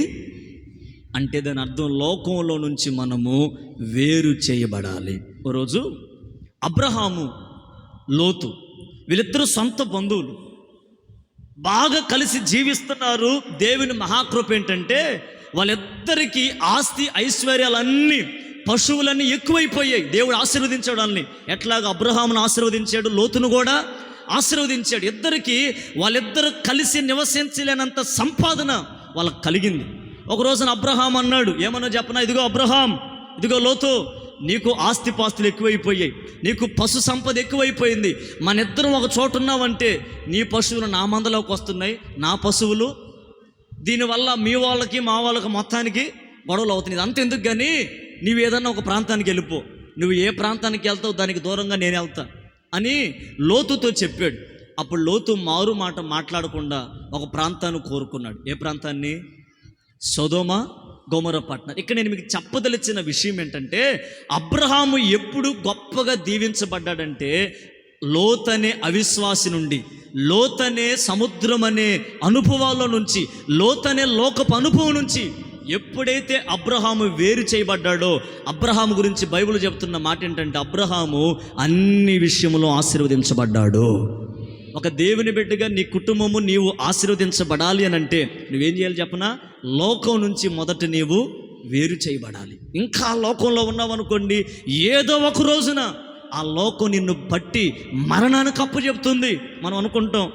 అంటే దాని అర్థం లోకంలో నుంచి మనము వేరు చేయబడాలి. ఓ రోజు అబ్రహాము, లోతు వీళ్ళిద్దరూ సొంత బంధువులు, బాగా కలిసి జీవిస్తున్నారు. దేవుని మహాకృప ఏంటంటే వాళ్ళిద్దరికీ ఆస్తి ఐశ్వర్యాలన్నీ, పశువులన్నీ ఎక్కువైపోయాయి. దేవుడు ఆశీర్వదించాడు వాళ్ళని. ఎట్లాగా అబ్రహామును ఆశీర్వదించాడు, లోతును కూడా ఆశీర్వదించాడు. వాళ్ళిద్దరు కలిసి నివసించలేనంత సంపాదన వాళ్ళకు కలిగింది. ఒక రోజున అబ్రహాం అన్నాడు, ఏమన్నా చెప్పనా, ఇదిగో అబ్రహాం, ఇదిగో లోతు, నీకు ఆస్తిపాస్తులు ఎక్కువైపోయాయి, నీకు పశు సంపద ఎక్కువైపోయింది. మన ఇద్దరం ఒక చోట ఉన్నామంటే నీ పశువులు నా మందలోకి వస్తున్నాయి, నా పశువులు, దీనివల్ల మీ వాళ్ళకి మా వాళ్ళకి మొత్తానికి గొడవలు అవుతున్నాయి. అంతెందుకు కానీ నువ్వు ఏదన్నా ఒక ప్రాంతానికి వెళ్ళిపో, నువ్వు ఏ ప్రాంతానికి వెళ్తావు దానికి దూరంగా నేను వెళ్తా అని లోతుతో చెప్పాడు. అప్పుడు లోతు మారు మాట మాట్లాడకుండా ఒక ప్రాంతాన్ని కోరుకున్నాడు. ఏ ప్రాంతాన్ని? సొదొమ గొమొర్రా పట్టణం. ఇక్కడ నేను మీకు చెప్పదలిచిన విషయం ఏంటంటే, అబ్రహాము ఎప్పుడు గొప్పగా దీవించబడ్డాడంటే లోతనే అవిశ్వాసి నుండి, లోతనే సముద్రం అనే అనుభవాల్లో నుంచి, లోతనే లోకపు అనుభవం నుంచి ఎప్పుడైతే అబ్రహాము వేరు చేయబడ్డాడో, అబ్రహాము గురించి బైబిల్ చెబుతున్న మాట ఏంటంటే, అబ్రహాము అన్ని విషయంలో ఆశీర్వదించబడ్డాడు. ఒక దేవుని బిడ్డగా నీ కుటుంబము నీవు ఆశీర్వదించబడాలి అని అంటే నువ్వేం చేయాలి చెప్పనా? లోకం నుంచి మొదట నీవు వేరు చేయబడాలి. ఇంకా లోకంలో ఉన్నావు అనుకోండి, ఏదో ఒక రోజున ఆ లోకం నిన్ను బట్టి మరణానికి అప్పచెప్తుంది. మనం అనుకుంటాం,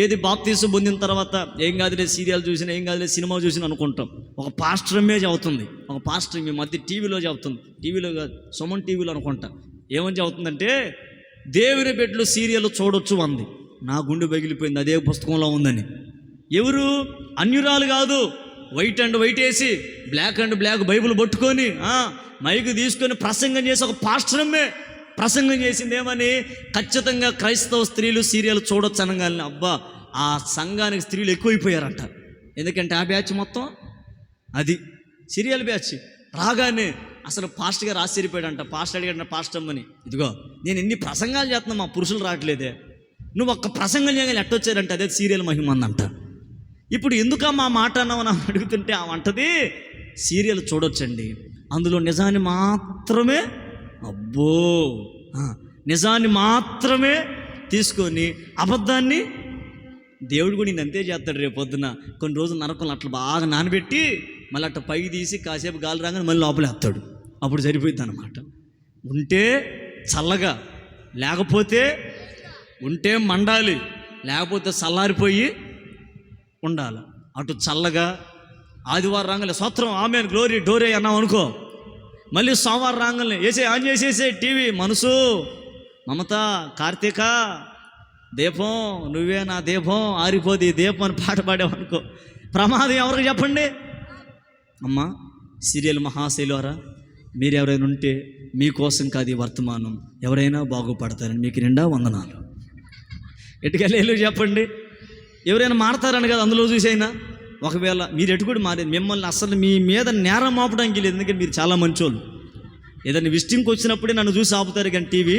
ఏది బాప్తీసం పొందిన తర్వాత ఏం కాదులే సీరియల్ చూసినా, ఏం కాదులే సినిమా చూసినా అనుకుంటాం. ఒక పాస్టర్ ఇమేజ్ అవుతుంది. ఒక పాస్టర్ మీ మధ్య టీవీలో చెబుతుంది, టీవీలో కాదు సుమన్ టీవీలో అనుకుంటా. ఏమని చెబుతుందంటే, దేవుని బిడ్డలు సీరియల్ చూడొచ్చు అంది. నా గుండె పగిలిపోయింది, అదే పుస్తకంలో ఉందని. ఎవరు? అన్యురాలు కాదు, వైట్ అండ్ వైట్ వేసి బ్లాక్ అండ్ బ్లాక్ బైబిల్ పట్టుకొని మైకు తీసుకొని ప్రసంగం చేసి ఒక పాస్టరమ్మే ప్రసంగం చేసింది. ఏమని? ఖచ్చితంగా క్రైస్తవ స్త్రీలు సీరియల్ చూడొచ్చు అనగానే అబ్బా ఆ సంఘానికి స్త్రీలు ఎక్కువైపోయారంట. ఎందుకంటే ఆ బ్యాచ్ మొత్తం అది సీరియల్ బ్యాచ్. రాగానే అసలు పాస్టర్ గారు ఆశ్చర్యపోయాడంట. పాస్టర్ అడిగాడంట పాస్టర్ అమ్మని, ఇదిగో నేను ఎన్ని ప్రసంగాలు చేస్తున్నా మా పురుషులు రావట్లేదే, నువ్వు ఒక్క ప్రసంగం చేయగానే ఎట్టొచ్చారంటే అదే సీరియల్ మహిమ అందంట. ఇప్పుడు ఎందుకమ్మా మాట అన్నావు అని అడుగుతుంటే ఆమంటది, సీరియల్ చూడొచ్చండి, అందులో నిజాన్ని మాత్రమే, అబ్బో నిజాన్ని మాత్రమే తీసుకొని అబద్ధాన్ని దేవుడు కూడా నేను అంతే చేస్తాడు. రేపు పొద్దున కొన్ని రోజులు నరకంలో అట్లా బాగా నానబెట్టి మళ్ళీ అట్లా పైకి తీసి కాసేపు గాలి రాగానే మళ్ళీ లోపలేస్తాడు. అప్పుడు సరిపోయింది అన్నమాట. ఉంటే చల్లగా, లేకపోతే ఉంటే మండాలి, లేకపోతే చల్లారిపోయి ఉండాలి. అటు చల్లగా ఆదివారం రాగానే స్తోత్రం ఆమేన్ గ్లోరీ డోరే అన్నాం అనుకో, మళ్ళీ సోమవారం రాగానే ఆన్ చేసేసే టీవీ, మనసు మమత కార్తీక దీపం నువ్వే నా దీపం ఆరిపోది దీపం అని పాట పాడామనుకో, ప్రమాదం ఎవరికి చెప్పండి? అమ్మ సీరియల్ మహాశైలవారా, మీరు ఎవరైనా ఉంటే మీకోసం కాదు ఈ వర్తమానం, ఎవరైనా బాగుపడతారని మీకు నిండా వందనాలు. ఎటుకెళ్ళేళ్ళు చెప్పండి. ఎవరైనా మారతారని కదా అందులో చూసైనా. ఒకవేళ మీరు ఎటు కూడా మారేది, మిమ్మల్ని అసలు మీ మీద నేరం ఆపడానికి లేదు, ఎందుకంటే మీరు చాలా మంచోళ్ళు. ఏదైనా విజిటింగ్కి వచ్చినప్పుడే నన్ను చూసి ఆపుతారు, కానీ టీవీ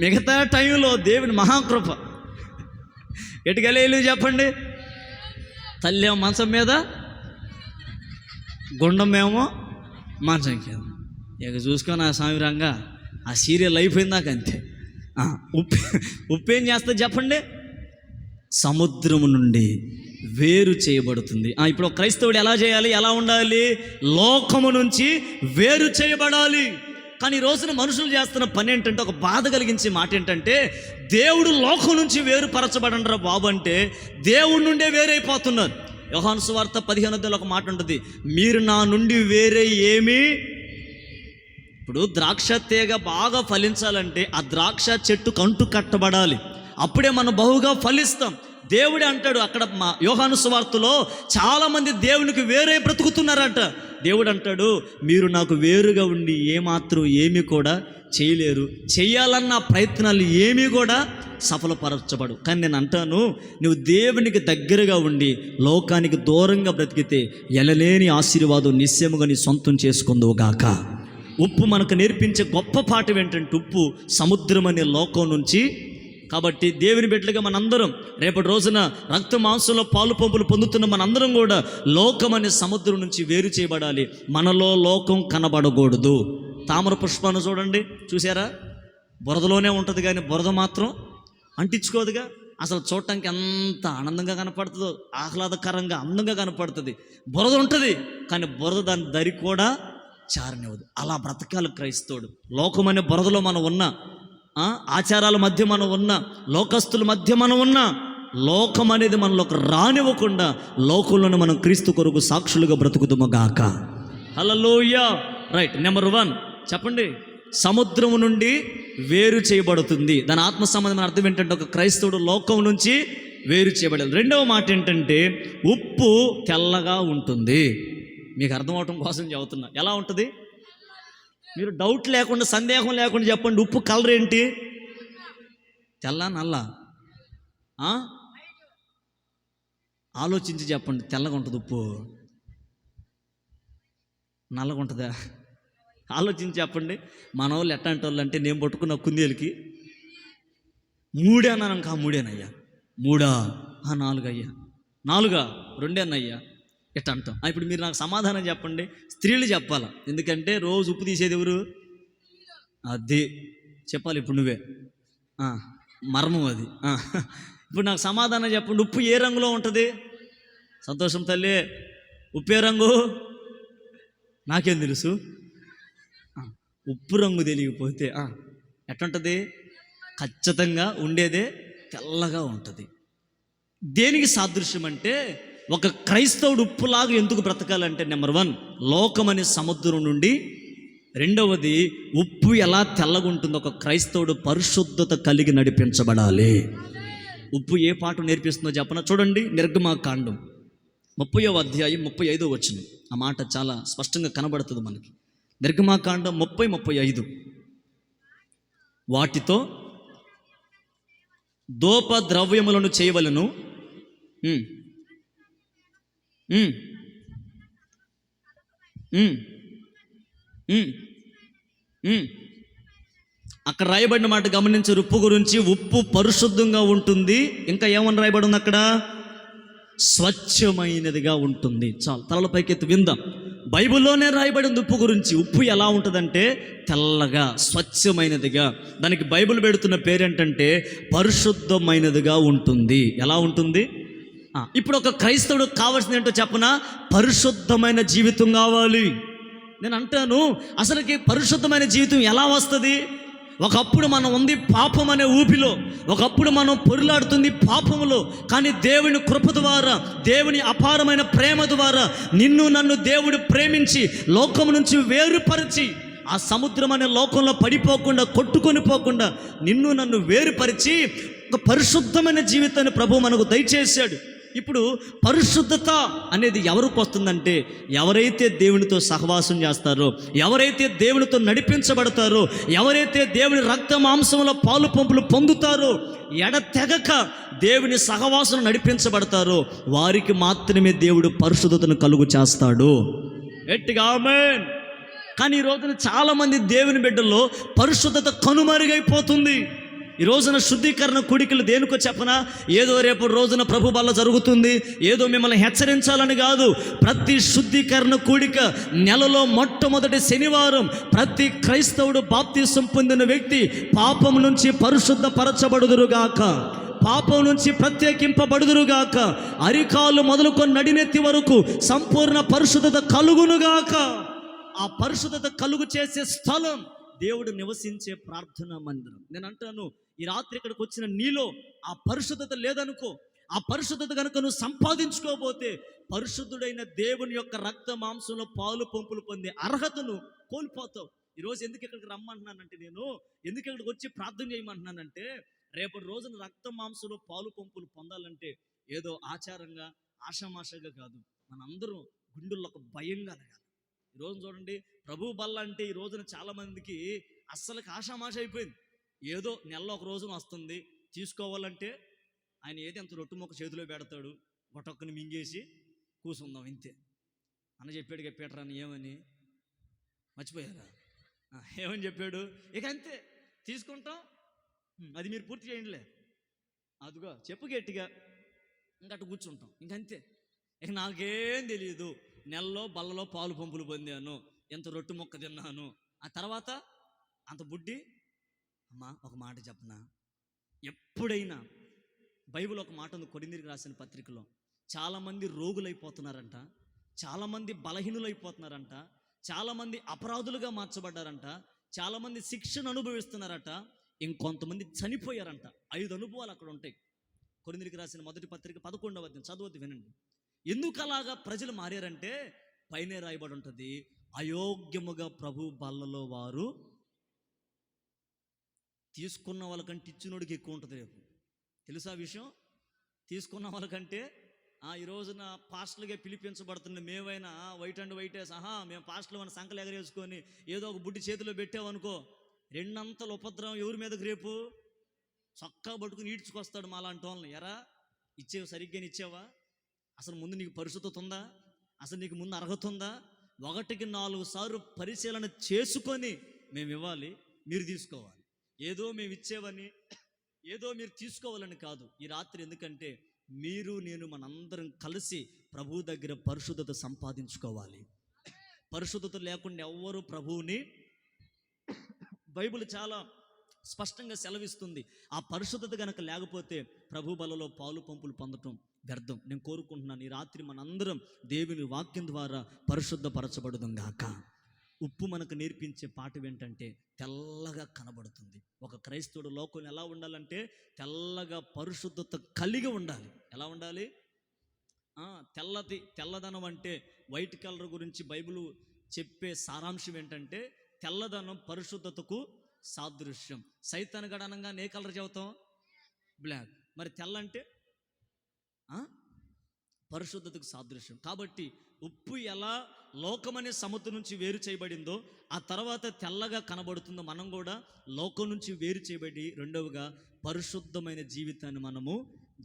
మిగతా టైంలో దేవుని మహాకృప. ఎటుకెళ్ళేళ్ళు చెప్పండి. తల్లి ఏమో మంచం మీద, గుండమేమో మంచం కింద. ఇక చూసుకొని ఆ సామిరంగా ఆ సీరియల్ అయిపోయిందాక అంతే. ఉప్పు ఏం చేస్తుంది చెప్పండి? సముద్రము నుండి వేరు చేయబడుతుంది. ఇప్పుడు ఒక క్రైస్తవుడు ఎలా చేయాలి, ఎలా ఉండాలి? లోకము నుంచి వేరు చేయబడాలి. కానీ ఈ రోజున మనుషులు చేస్తున్న పని ఏంటంటే, ఒక బాధ కలిగించే మాట ఏంటంటే, దేవుడు లోకం నుంచి వేరుపరచబడంటారా బాబు అంటే దేవుడి నుండే వేరైపోతున్నారు. యోహాను సువార్త 15 ఒక మాట ఉంటుంది, మీరు నా నుండి వేరే ఏమీ. ఇప్పుడు ద్రాక్ష తీగ బాగా ఫలించాలంటే ఆ ద్రాక్ష చెట్టు కంటు కట్టబడాలి, అప్పుడే మనం బహుగా ఫలిస్తాం. దేవుడే అంటాడు అక్కడ యోహాను సువార్తలో, చాలామంది దేవునికి వేరే బ్రతుకుతున్నారంట. దేవుడు అంటాడు, మీరు నాకు వేరుగా ఉండి ఏమాత్రం ఏమీ కూడా చేయలేరు, చేయాలన్న ప్రయత్నాలు ఏమీ కూడా సఫలపరచబడు. కానీ నేను అంటాను, నువ్వు దేవునికి దగ్గరగా ఉండి లోకానికి దూరంగా బ్రతికితే ఎనలేని ఆశీర్వాదం నిశ్చయముగా నీ సొంతం చేసుకుందువు గాక. ఉప్పు మనకు నేర్పించే గొప్ప పాఠం ఏంటంటే, ఉప్పు సముద్రం అనే లోకం నుంచి. కాబట్టి దేవుని బిడ్డలుగా మనందరం రేపటి రోజున రక్త మాంసంలో పాలు పంపులు పొందుతున్న మనందరం కూడా లోకం అనే సముద్రం నుంచి వేరు చేయబడాలి. మనలో లోకం కనబడకూడదు. తామర పుష్పాన్ని చూడండి, చూసారా? బురదలోనే ఉంటుంది కానీ బురద మాత్రం అంటించుకోదుగా. అసలు చూడటానికి ఎంత ఆనందంగా కనపడుతుందో, ఆహ్లాదకరంగా అందంగా కనపడుతుంది. బురద ఉంటుంది కానీ బురద దాని దరి కూడా చారనివ్వదు. అలా బ్రతకాలి క్రైస్తవుడు. లోకమనే బురదలో మనం ఉన్న, ఆచారాల మధ్య మనం ఉన్న, లోకస్తుల మధ్య మనం ఉన్న, లోకం అనేది మనలోకి రానివ్వకుండా లోకంలోనే మనం క్రీస్తు కొరకు సాక్షులుగా బ్రతుకుతాము గాక. హల్లెలూయా. రైట్. నెంబర్ 1 చెప్పండి, సముద్రము నుండి వేరు చేయబడుతుంది. దాని ఆత్మ సంబంధమైన అర్థం ఏంటంటే, ఒక క్రైస్తవుడు లోకం నుంచి వేరు చేయబడాలి. రెండవ మాట ఏంటంటే, ఉప్పు తెల్లగా ఉంటుంది. మీకు అర్థం అవటం కోసం చెబుతున్నా. ఎలా ఉంటుంది? మీరు డౌట్ లేకుండా, సందేహం లేకుండా చెప్పండి. ఉప్పు కలర్ ఏంటి? తెల్ల, నల్ల? ఆ? ఆలోచించి చెప్పండి. తెల్లగా ఉంటుంది ఉప్పు, నల్లగా ఉంటుందా? ఆలోచించి చెప్పండి. మన వాళ్ళు ఎట్లాంటి వాళ్ళు అంటే, నేను పట్టుకున్న కుందేలకి మూడే అన్నాను, ఇంకా మూడేనయ్యా, మూడా, నాలుగయ్యా, నాలుగా, రెండేనయ్యా, ఎట్ట అంటాం. ఇప్పుడు మీరు నాకు సమాధానం చెప్పండి. స్త్రీలు చెప్పాలా, ఎందుకంటే రోజు ఉప్పు తీసేది ఎవరు? అది చెప్పాలి ఇప్పుడు నువ్వే. మర్మం అది. ఇప్పుడు నాకు సమాధానం చెప్పండి. ఉప్పు ఏ రంగులో ఉంటుంది? సంతోషం తల్లి, ఉప్పు ఏ రంగు? నాకేం తెలుసు? ఉప్పు రంగు తెలియకపోతే ఎట్లుంటుంది? ఖచ్చితంగా ఉండేదే తెల్లగా ఉంటుంది. దేనికి సాదృశ్యం అంటే, ఒక క్రైస్తవుడు ఉప్పులాగా ఎందుకు బ్రతకాలంటే, నెంబర్ 1 లోకం అనే సముద్రం నుండి, రెండవది ఉప్పు ఎలా తెల్లగా ఉంటుందో ఒక క్రైస్తవుడు పరిశుద్ధత కలిగి నడిపించబడాలి. ఉప్పు ఏ పాట నేర్పిస్తుందో చెప్పన చూడండి. నిర్గమాకాండం 30వ అధ్యాయం 35వ వచనం. ఆ మాట చాలా స్పష్టంగా కనబడుతుంది మనకి. నిర్గమాకాండం 30:35. వాటితో దోప ద్రవ్యములను చేయవలను. అక్కడ రాయబడిన మాట గమనించే ఉప్పు గురించి. ఉప్పు పరిశుద్ధంగా ఉంటుంది. ఇంకా ఏమని రాయబడి ఉంది అక్కడ? స్వచ్ఛమైనదిగా ఉంటుంది. చాలు, తలల పైకెత్తి విందాం. బైబిల్లోనే రాయబడింది ఉప్పు గురించి. ఉప్పు ఎలా ఉంటుందంటే తెల్లగా, స్వచ్ఛమైనదిగా. దానికి బైబిల్ పెడుతున్న పేరేంటంటే పరిశుద్ధమైనదిగా ఉంటుంది. ఎలా ఉంటుంది? ఇప్పుడు ఒక క్రైస్తవుడు కావాల్సింది ఏంటో చెప్పనా? పరిశుద్ధమైన జీవితం కావాలి. నేను అంటాను, అసలుకి పరిశుద్ధమైన జీవితం ఎలా వస్తుంది? ఒకప్పుడు మనం ఉంది పాపం అనే ఊపిలో, ఒకప్పుడు మనం పొరులాడుతుంది పాపములో. కానీ దేవుని కృప ద్వారా, దేవుని అపారమైన ప్రేమ ద్వారా నిన్ను నన్ను దేవుడు ప్రేమించి లోకం నుంచి వేరుపరిచి, ఆ సముద్రం అనే లోకంలో పడిపోకుండా, కొట్టుకొని పోకుండా నిన్ను నన్ను వేరుపరిచి ఒక పరిశుద్ధమైన జీవితాన్ని ప్రభు మనకు దయచేశాడు. ఇప్పుడు పరిశుద్ధత అనేది ఎవరికి వస్తుందంటే, ఎవరైతే దేవునితో సహవాసం చేస్తారో, ఎవరైతే దేవునితో నడిపించబడతారో, ఎవరైతే దేవుని రక్త మాంసంలో పాలు పంపులు పొందుతారో, ఎడతెగక దేవుని సహవాసం నడిపించబడతారో, వారికి మాత్రమే దేవుడు పరిశుద్ధతను కలుగు చేస్తాడు. గట్టిగా ఆమేన్. కానీ ఈ రోజున చాలామంది దేవుని బిడ్డల్లో పరిశుద్ధత కనుమరుగైపోతుంది. ఈ రోజున శుద్ధీకరణ కూడికలు దేనికో చెప్పనా? ఏదో రేపు రోజున ప్రభు బల్ల జరుగుతుంది, ఏదో మిమ్మల్ని హెచ్చరించాలని కాదు. ప్రతి శుద్ధీకరణ కూడిక నెలలో మొట్టమొదటి శనివారం ప్రతి క్రైస్తవుడు బాప్తిసం పొందిన వ్యక్తి పాపం నుంచి పరిశుద్ధపరచబడుదురుగాక, పాపం నుంచి ప్రత్యేకింపబడుదురుగాక, అరికాలు మొదలుకొని నడినెత్తి వరకు సంపూర్ణ పరిశుద్ధత కలుగునుగాక. ఆ పరిశుద్ధత కలుగు చేసే స్థలం దేవుడు నివసించే ప్రార్థనా మందిరం. నేను అంటాను, ఈ రాత్రి ఇక్కడికి వచ్చిన నీలో ఆ పరిశుద్ధత లేదనుకో, ఆ పరిశుద్ధత కనుక నువ్వు సంపాదించుకోకపోతే పరిశుద్ధుడైన దేవుని యొక్క రక్త మాంసంలో పాలు పంపులు పొందే అర్హతను కోల్పోతావు. ఈరోజు ఎందుకు ఇక్కడికి రమ్మంటున్నానంటే, నేను ఎందుకు ఇక్కడికి వచ్చి ప్రార్థన చేయమంటున్నానంటే, రేపటి రోజున రక్త మాంసంలో పాలు పంపులు పొందాలంటే ఏదో ఆచారంగా ఆషామాషగా కాదు, మనందరం గుండెల్లో ఒక భయంగా అడగాలి. ఈరోజు చూడండి, ప్రభు బల్ల అంటే ఈ రోజున చాలామందికి అస్సలకి ఆషామాష అయిపోయింది. ఏదో నెలలో ఒక రోజున వస్తుంది, తీసుకోవాలంటే ఆయన ఏది అంత రొట్టు మొక్క చేతిలో పెడతాడు, గొట్టొక్కని మింగేసి కూసుందాం ఇంతే అన్న చెప్పాడు. పీటర్ అని ఏమని మర్చిపోయారా? ఏమని చెప్పాడు? ఇక అంతే తీసుకుంటాం, అది మీరు పూర్తి చేయండిలే, అదిగో చెప్పు గట్టిగా, ఇంకట్టు కూర్చుంటాం, ఇంకంతే. ఇక నాకేం తెలియదు, నెలలో బల్లలో పాలు పంపులు పొందాను, ఎంత రొట్టు మొక్క తిన్నాను, ఆ తర్వాత అంత బుడ్డి. అమ్మా ఒక మాట చెప్పనా, ఎప్పుడైనా బైబిల్ ఒక మాట ఉంది, కొరింథీయులకు రాసిన పత్రికలో, చాలామంది రోగులైపోతున్నారంట, చాలామంది బలహీనులైపోతున్నారంట, చాలామంది అపరాధులుగా మార్చబడ్డారంట, చాలామంది శిక్షను అనుభవిస్తున్నారట, ఇంకొంతమంది చనిపోయారంట. 5 అనుభవాలు అక్కడ ఉంటాయి. కొరింథీయులకు రాసిన మొదటి పత్రిక 11వ అధ్యాయం చదవద్దు, వినండి. ఎందుకు అలాగా ప్రజలు మారారంటే, పైనే రాయబడి ఉంటుంది, అయోగ్యముగా ప్రభు బల్లలో వారు తీసుకున్న వాళ్ళకంటే ఇచ్చినోడికి ఎక్కువ ఉంటుంది రేపు. తెలుసా విషయం? తీసుకున్న వాళ్ళకంటే ఈ రోజున పాస్టర్లుగా పిలిపించబడుతున్న మేమైనా వైట్ అండ్ వైట్ వేసి మేము పాస్టర్లు మన సంకలు ఎగరేసుకొని ఏదో ఒక బుడ్డి చేతిలో పెట్టామనుకో, 2 అంతల ఉపద్రవం ఎవరి మీదకి రేపు? చొక్కా పట్టుకుని ఈడ్చుకొస్తాడు మాలాంటి వాళ్ళని. ఎరా ఇచ్చేవి సరిగ్గా ఇచ్చావా? అసలు ముందు నీకు పరిశుద్ధత ఉందా? అసలు నీకు ముందు అర్హత ఉందా? 1-4 సార్లు పరిశీలన చేసుకొని మేము ఇవ్వాలి, మీరు తీసుకోవాలి. ఏదో మేము ఇచ్చేవని, ఏదో మీరు తీసుకోవాలని కాదు. ఈ రాత్రి ఎందుకంటే మీరు నేను మనందరం కలిసి ప్రభు దగ్గర పరిశుద్ధత సంపాదించుకోవాలి. పరిశుద్ధత లేకుండా ఎవ్వరూ ప్రభువుని, బైబిల్ చాలా స్పష్టంగా సెలవిస్తుంది. ఆ పరిశుద్ధత కనుక లేకపోతే ప్రభు బలలో పాలు పంపులు పొందటం వ్యర్థం. నేను కోరుకుంటున్నాను ఈ రాత్రి మనందరం దేవుని వాక్యం ద్వారా పరిశుద్ధపరచబడుదాం గాక. ఉప్పు మనకు నేర్పించే పాఠం ఏంటంటే తెల్లగా కనబడుతుంది. ఒక క్రైస్తవుడు లోకంలో ఎలా ఉండాలంటే తెల్లగా పరిశుద్ధత కలిగి ఉండాలి. ఎలా ఉండాలి? తెల్లదనం అంటే వైట్ కలర్ గురించి బైబిల్ చెప్పే సారాంశం ఏంటంటే తెల్లదనం పరిశుద్ధతకు సాదృశ్యం. సైతాన్ గడనంగా ఏ కలర్ చెబుతాం? బ్లాక్. మరి తెల్ల అంటే పరిశుద్ధతకు సాదృశ్యం. కాబట్టి ఉప్పు ఎలా లోకమనే సముద్రం నుంచి వేరు చేయబడిందో ఆ తర్వాత తెల్లగా కనబడుతుందో మనం కూడా లోకం నుంచి వేరు చేయబడి రెండవగా పరిశుద్ధమైన జీవితాన్ని మనము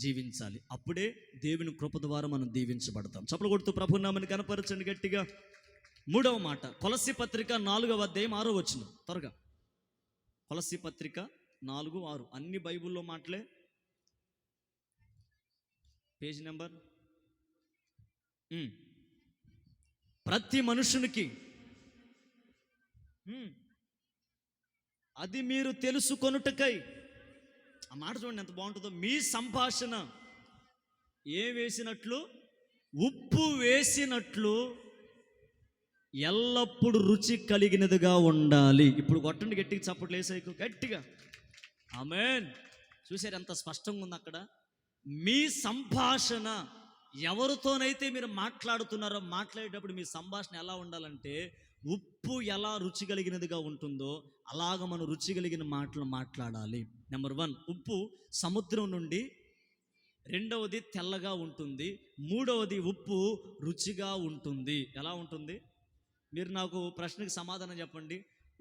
జీవించాలి. అప్పుడే దేవుని కృప ద్వారా మనం దీవించబడతాం. చప్పలు కొడుతూ ప్రభు నామమును కనపరచండి గట్టిగా. 3వ మాట కొలస్సీ పత్రిక 4వ అధ్యాయం 6వ వచనం. త్వరగా కొలస్సీ పత్రిక 4:6. అన్ని బైబిల్లో మాటలే. Page number. ప్రతి మనుషునికి అది మీరు తెలుసుకొనుటకై, ఆ మాట చూడండి ఎంత బాగుంటుందో. మీ సంభాషణ వేసినట్లు, ఉప్పు వేసినట్లు ఎల్లప్పుడూ రుచి కలిగినదిగా ఉండాలి. ఇప్పుడు కొట్టండి గట్టిగా, చప్పట్లు వేసేకు గట్టిగా. ఆమేన్. చూసారు ఎంత స్పష్టంగా ఉంది అక్కడ. మీ సంభాషణ, ఎవరితోనైతే మీరు మాట్లాడుతున్నారో మాట్లాడేటప్పుడు మీ సంభాషణ ఎలా ఉండాలంటే ఉప్పు ఎలా రుచి కలిగినదిగా ఉంటుందో అలాగ మనం రుచి కలిగిన మాటలు మాట్లాడాలి. నెంబర్ 1 ఉప్పు సముద్రం నుండి, రెండవది తెల్లగా ఉంటుంది, మూడవది ఉప్పు రుచిగా ఉంటుంది. ఎలా ఉంటుంది? మీరు నాకు ప్రశ్నకి సమాధానం చెప్పండి.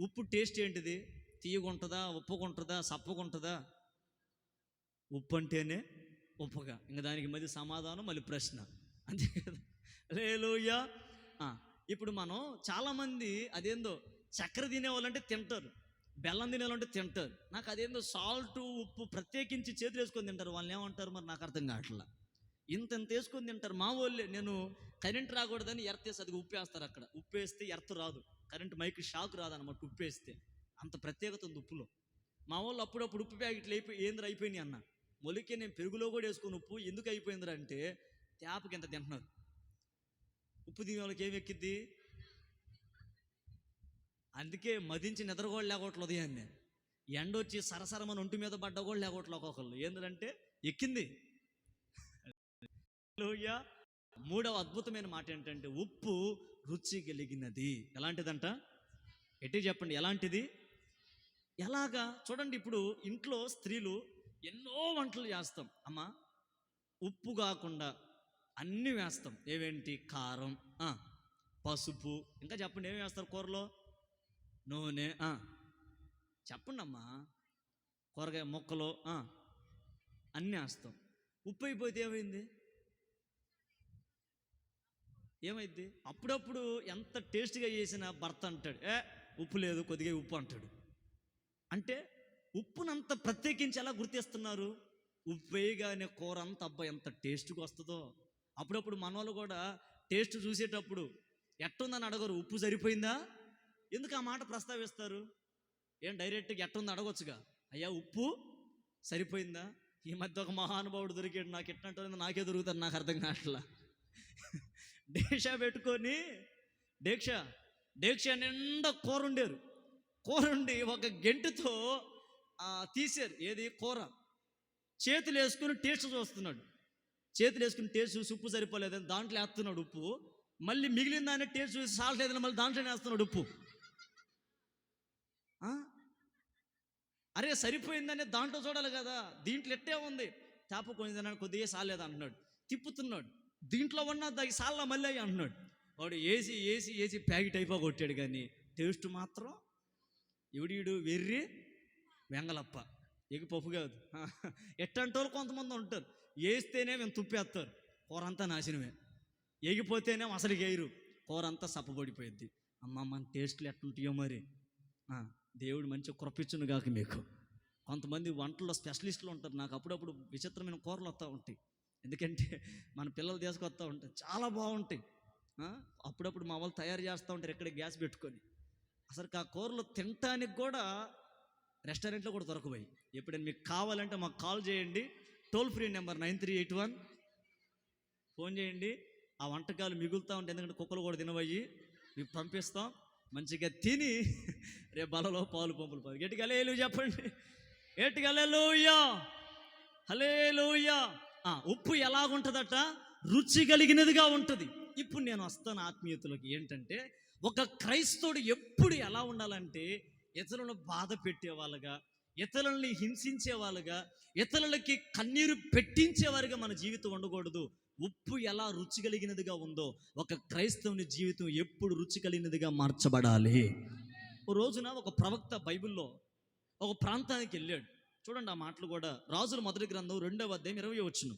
ఉప్పు టేస్ట్ ఏంటిది? తీయగుంటుందా, ఉప్పుగుంటుందా, సప్పగుంటుందా? ఉప్పు అంటేనే ఉప్పుగా. ఇంకా దానికి మధ్య సమాధానం మళ్ళీ ప్రశ్న, అంతే కదా. హల్లెలూయా. ఇప్పుడు మనం చాలామంది అదేందో చక్కెర తినేవాళ్ళంటే తింటారు, బెల్లం తినేవాళ్ళంటే తింటారు. నాకు అదేందో సాల్ట్ ఉప్పు ప్రత్యేకించి చేతులు వేసుకొని తింటారు. వాళ్ళని ఏమంటారు మరి నాకు అర్థం కావట్లా. ఇంత వేసుకొని తింటారు మా వాళ్ళే. నేను కరెంట్ రాకూడదని ఎర్తేసి అది ఉప్పు వేస్తారు. అక్కడ ఉప్పు వేస్తే ఎర్త్ రాదు, కరెంట్ మైక్ షాక్ రాదన్నమాట ఉప్పు వేస్తే. అంత ప్రత్యేకత ఉంది ఉప్పులో. మా వాళ్ళు అప్పుడప్పుడు ఉప్పు ప్యాకెట్లు అయిపోయినాయి అన్న. మొలికే నేను పెరుగులో కూడా వేసుకుని ఉప్పు ఎందుకు అయిపోయిందిరా అంటే ట్యాప్కి ఎంత తింటున్నారు. ఉప్పు తినే వాళ్ళకి ఏమి ఎక్కిద్ది? అందుకే మదించి నిద్రగోళ్ళు లేకపోవట్లేదు ఉదయాన్నే. ఎండ వచ్చి సరసరమని ఒంటి మీద పడ్డ కూడా లేకపోవట్లేదు ఒక్కొక్కళ్ళు. ఏంటంటే ఎక్కింది. 3వ అద్భుతమైన మాట ఏంటంటే ఉప్పు రుచి కలిగినది. ఎలాంటిదంట? ఎట్టి చెప్పండి ఎలాంటిది? ఎలాగా? చూడండి, ఇప్పుడు ఇంట్లో స్త్రీలు ఎన్నో వంటలు చేస్తాం. అమ్మా ఉప్పు కాకుండా అన్నీ వేస్తాం. ఏవేంటి? కారం, పసుపు, ఇంకా చెప్పండి ఏమి వేస్తారు కూరలో? నూనె, చెప్పండి అమ్మా, కూరగాయ ముక్కలు అన్నీ వేస్తాం. ఉప్పు అయిపోతే ఏమైంది? అప్పుడప్పుడు ఎంత టేస్ట్గా చేసినా భర్త అంటాడు ఉప్పు లేదు, కొద్దిగా ఉప్పు అంటాడు. అంటే ఉప్పునంత ప్రత్యేకించి ఎలా గుర్తిస్తున్నారు? ఉప్పు వేయగానే కూర అంత అబ్బా ఎంత టేస్ట్గా వస్తుందో. అప్పుడప్పుడు మన వాళ్ళు కూడా టేస్ట్ చూసేటప్పుడు ఎట్టుందని అడగరు, ఉప్పు సరిపోయిందా? ఎందుకు ఆ మాట ప్రస్తావిస్తారు? డైరెక్ట్గా ఎట్టుంది అడగొచ్చుగా, అయ్యా ఉప్పు సరిపోయిందా? ఈ మధ్య ఒక మహానుభావుడు దొరికాడు నాకు, ఎట్లంటే నాకే దొరుకుతారు, నాకు అర్థం కావట్లా. డేక్ష పెట్టుకొని డేక్ష నిండా కూర ఉండి ఒక గెంటుతో తీసారు. ఏది? కూర. చేతులు వేసుకుని టేస్ట్ చూస్తున్నాడు. చేతులు వేసుకుని టేస్ట్ చూసి ఉప్పు సరిపోలేదని దాంట్లో వేస్తున్నాడు ఉప్పు. మళ్ళీ మిగిలిన దాన్ని టేస్ట్ చూసి సాల్ట్ లేదని మళ్ళీ దాంట్లోనే వేస్తున్నాడు ఉప్పు. అరే సరిపోయిందనే దాంట్లో చూడాలి కదా, దీంట్లో ఎట్టే ఉంది, చేప కొంచెం కొద్దిగా సాలేదా అంటున్నాడు. తిప్పుతున్నాడు, దీంట్లో ఉన్న దానికి సాల్లా మళ్ళీ అంటున్నాడు. వాడు వేసి ప్యాకెట్ అయిపోగొట్టాడు. కానీ టేస్ట్ మాత్రం ఎవడీడు వెర్రి వెంగళప్ప. ఎగి పప్పు కాదు. ఎట్టంటే వాళ్ళు కొంతమంది ఉంటారు, వేస్తేనే మేము తుప్పేస్తారు, కూర అంతా నాశనమే. ఎగిపోతేనే అసలు వేయరు, కూర అంతా సప్పబడిపోయిద్ది. అమ్మ మన టేస్ట్లు ఎట్టుంటాయో మరి. దేవుడు మంచిగా కృపించును కాక మీకు. కొంతమంది వంటల్లో స్పెషలిస్టులు ఉంటారు. నాకు అప్పుడప్పుడు విచిత్రమైన కూరలు వస్తూ ఉంటాయి, ఎందుకంటే మన పిల్లలు తీసుకొస్తూ ఉంటాయి, చాలా బాగుంటాయి. అప్పుడప్పుడు మా వాళ్ళు తయారు చేస్తూ ఉంటారు ఎక్కడ గ్యాస్ పెట్టుకొని. అసలు ఆ కూరలు తినటానికి కూడా రెస్టారెంట్లో కూడా దొరకబోయి. ఎప్పుడైనా మీకు కావాలంటే మాకు కాల్ చేయండి, టోల్ ఫ్రీ నెంబర్ 9381 ఫోన్ చేయండి. ఆ వంటకాలు మిగులుతూ ఉంటాయి, ఎందుకంటే కుక్కలు కూడా తినవయ్యి, మీకు పంపిస్తాం. మంచిగా తిని రేపు బలలో పాలు పంపులు పాలు. గట్టిగా హల్లెలూయా చెప్పండి, గట్టిగా హల్లెలూయా, హల్లెలూయా. ఉప్పు ఎలాగుంటుందట? రుచి కలిగినదిగా ఉంటుంది. ఇప్పుడు నేను వస్తాను ఆత్మీయతలోకి. ఏంటంటే ఒక క్రైస్తవుడు ఎప్పుడు ఎలా ఉండాలంటే ఇతరులను బాధ పెట్టేవాళ్ళుగా, ఇతరులని హింసించేవాళ్ళుగా, ఇతరులకి కన్నీరు పెట్టించేవారుగా మన జీవితం ఉండకూడదు. ఉప్పు ఎలా రుచి కలిగినదిగా ఉందో ఒక క్రైస్తవుని జీవితం ఎప్పుడు రుచి కలిగినదిగా మార్చబడాలి. ఓ రోజున ఒక ప్రవక్త బైబిల్లో ఒక ప్రాంతానికి వెళ్ళాడు. చూడండి ఆ మాటలు కూడా. రాజుల మొదటి గ్రంథం 2వ అధ్యాయం 20వ వచనం.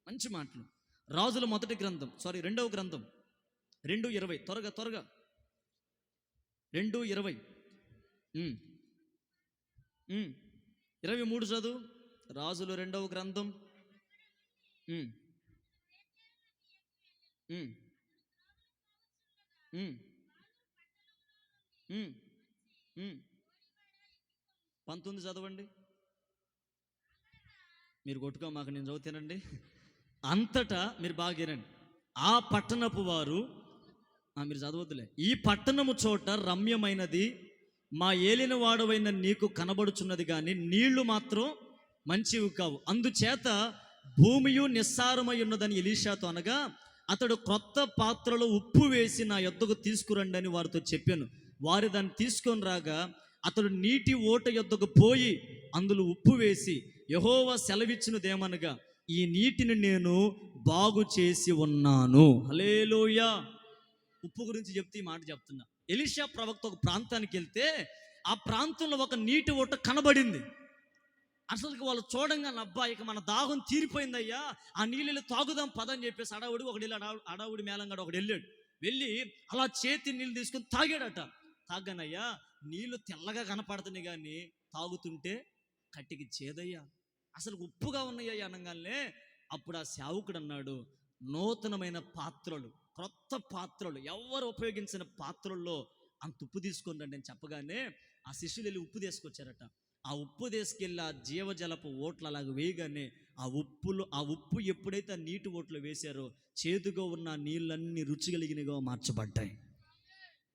మంచి మాటలు. రాజుల మొదటి గ్రంథం 2వ గ్రంథం 2:20. త్వరగా 2:20. 23 చదువు. రాజులు 2వ గ్రంథం. పంతొమ్మిది చదవండి. మీరు కొట్టుకో మాకు, నేను చదువుతానండి. అంతటా మీరు బాగా వినండి. ఆ పట్టణపు వారు, మీరు చదవద్దులే. ఈ పట్టణము చోట రమ్యమైనది, మా ఏలిన వాడవైన నీకు కనబడుచున్నది, కానీ నీళ్లు మాత్రం మంచివి కావు, అందుచేత భూమియు నిస్సారమై ఉన్నదని ఎలీషాతో అనగా, అతడు క్రొత్త పాత్రలో ఉప్పు వేసి నా యొద్దకు తీసుకురండి అని వారితో చెప్పాను. వారు దాన్ని తీసుకొని రాగా అతడు నీటి ఓట యొద్దకు పోయి అందులో ఉప్పు వేసి, యెహోవా సెలవిచ్చినదేమనగా, ఈ నీటిని నేను బాగు చేసి ఉన్నాను. హల్లెలూయా. ఉప్పు గురించి చెప్తే ఈ మాట చెప్తున్నా. ఎలీషా ప్రవక్త ఒక ప్రాంతానికి వెళ్తే ఆ ప్రాంతంలో ఒక నీటి ఓట కనబడింది. అసలు వాళ్ళు చూడంగా, అబ్బా ఇక మన దాహం తీరిపోయిందయ్యా, ఆ నీళ్ళు తాగుదాం పదని చెప్పేసి అడావుడి మేళంగాడు ఒకడు వెళ్ళాడు. వెళ్ళి అలా చేతి నీళ్ళు తీసుకొని తాగాడట. తాగానయ్యా నీళ్ళు తెల్లగా కనపడుతున్నాయి, కానీ తాగుతుంటే కట్టికి చేదయ్యా, అసలు ఉప్పుగా ఉన్నాయ్యా అనగానే అప్పుడు ఆ సేవకుడు అన్నాడు, నూతనమైన పాత్రలు, క్రొత్త పాత్రలు, ఎవరు ఉపయోగించిన పాత్రల్లో అంత ఉప్పు తీసుకొని రండి అని చెప్పగానే ఆ శిష్యులు వెళ్ళి ఉప్పు తీసుకొచ్చారట. ఆ ఉప్పు తీసుకెళ్ళి ఆ జీవజలపు ఓట్లు అలాగ వేయగానే ఆ ఉప్పు ఎప్పుడైతే ఆ నీటి ఓట్లు వేశారో చేదుగా ఉన్న నీళ్ళన్నీ రుచి కలిగినగా మార్చబడ్డాయి.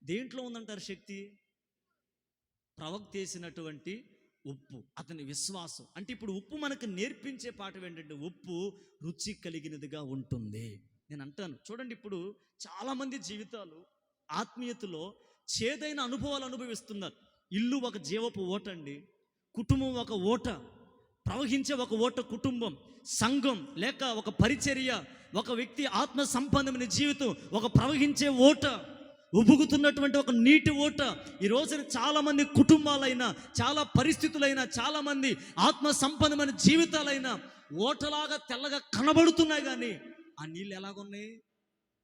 దేంట్లో ఉందంటారు శక్తి? ప్రవక్త వేసినటువంటి ఉప్పు, అతని విశ్వాసం. అంటే ఇప్పుడు ఉప్పు మనకు నేర్పించే పాఠం ఏంటంటే ఉప్పు రుచి కలిగినదిగా ఉంటుంది. నేను అంటాను చూడండి, ఇప్పుడు చాలామంది జీవితాలు ఆత్మీయతలో చేదైన అనుభవాలు అనుభవిస్తున్నారు. ఇల్లు ఒక జీవపు ఓట అండి, కుటుంబం ఒక ఓట, ప్రవహించే ఒక ఓట కుటుంబం, సంఘం లేక ఒక పరిచర్య, ఒక వ్యక్తి ఆత్మ సంపన్నమైన జీవితం ఒక ప్రవహించే ఓట, ఉబుకుతున్నటువంటి ఒక నీటి ఓట. ఈ రోజున చాలామంది కుటుంబాలైనా, చాలా పరిస్థితులైనా, చాలామంది ఆత్మ సంపన్నమైన జీవితాలైనా ఓటలాగా తెల్లగా కనబడుతున్నాయి, కానీ ఆ నీళ్ళు ఎలాగున్నాయి?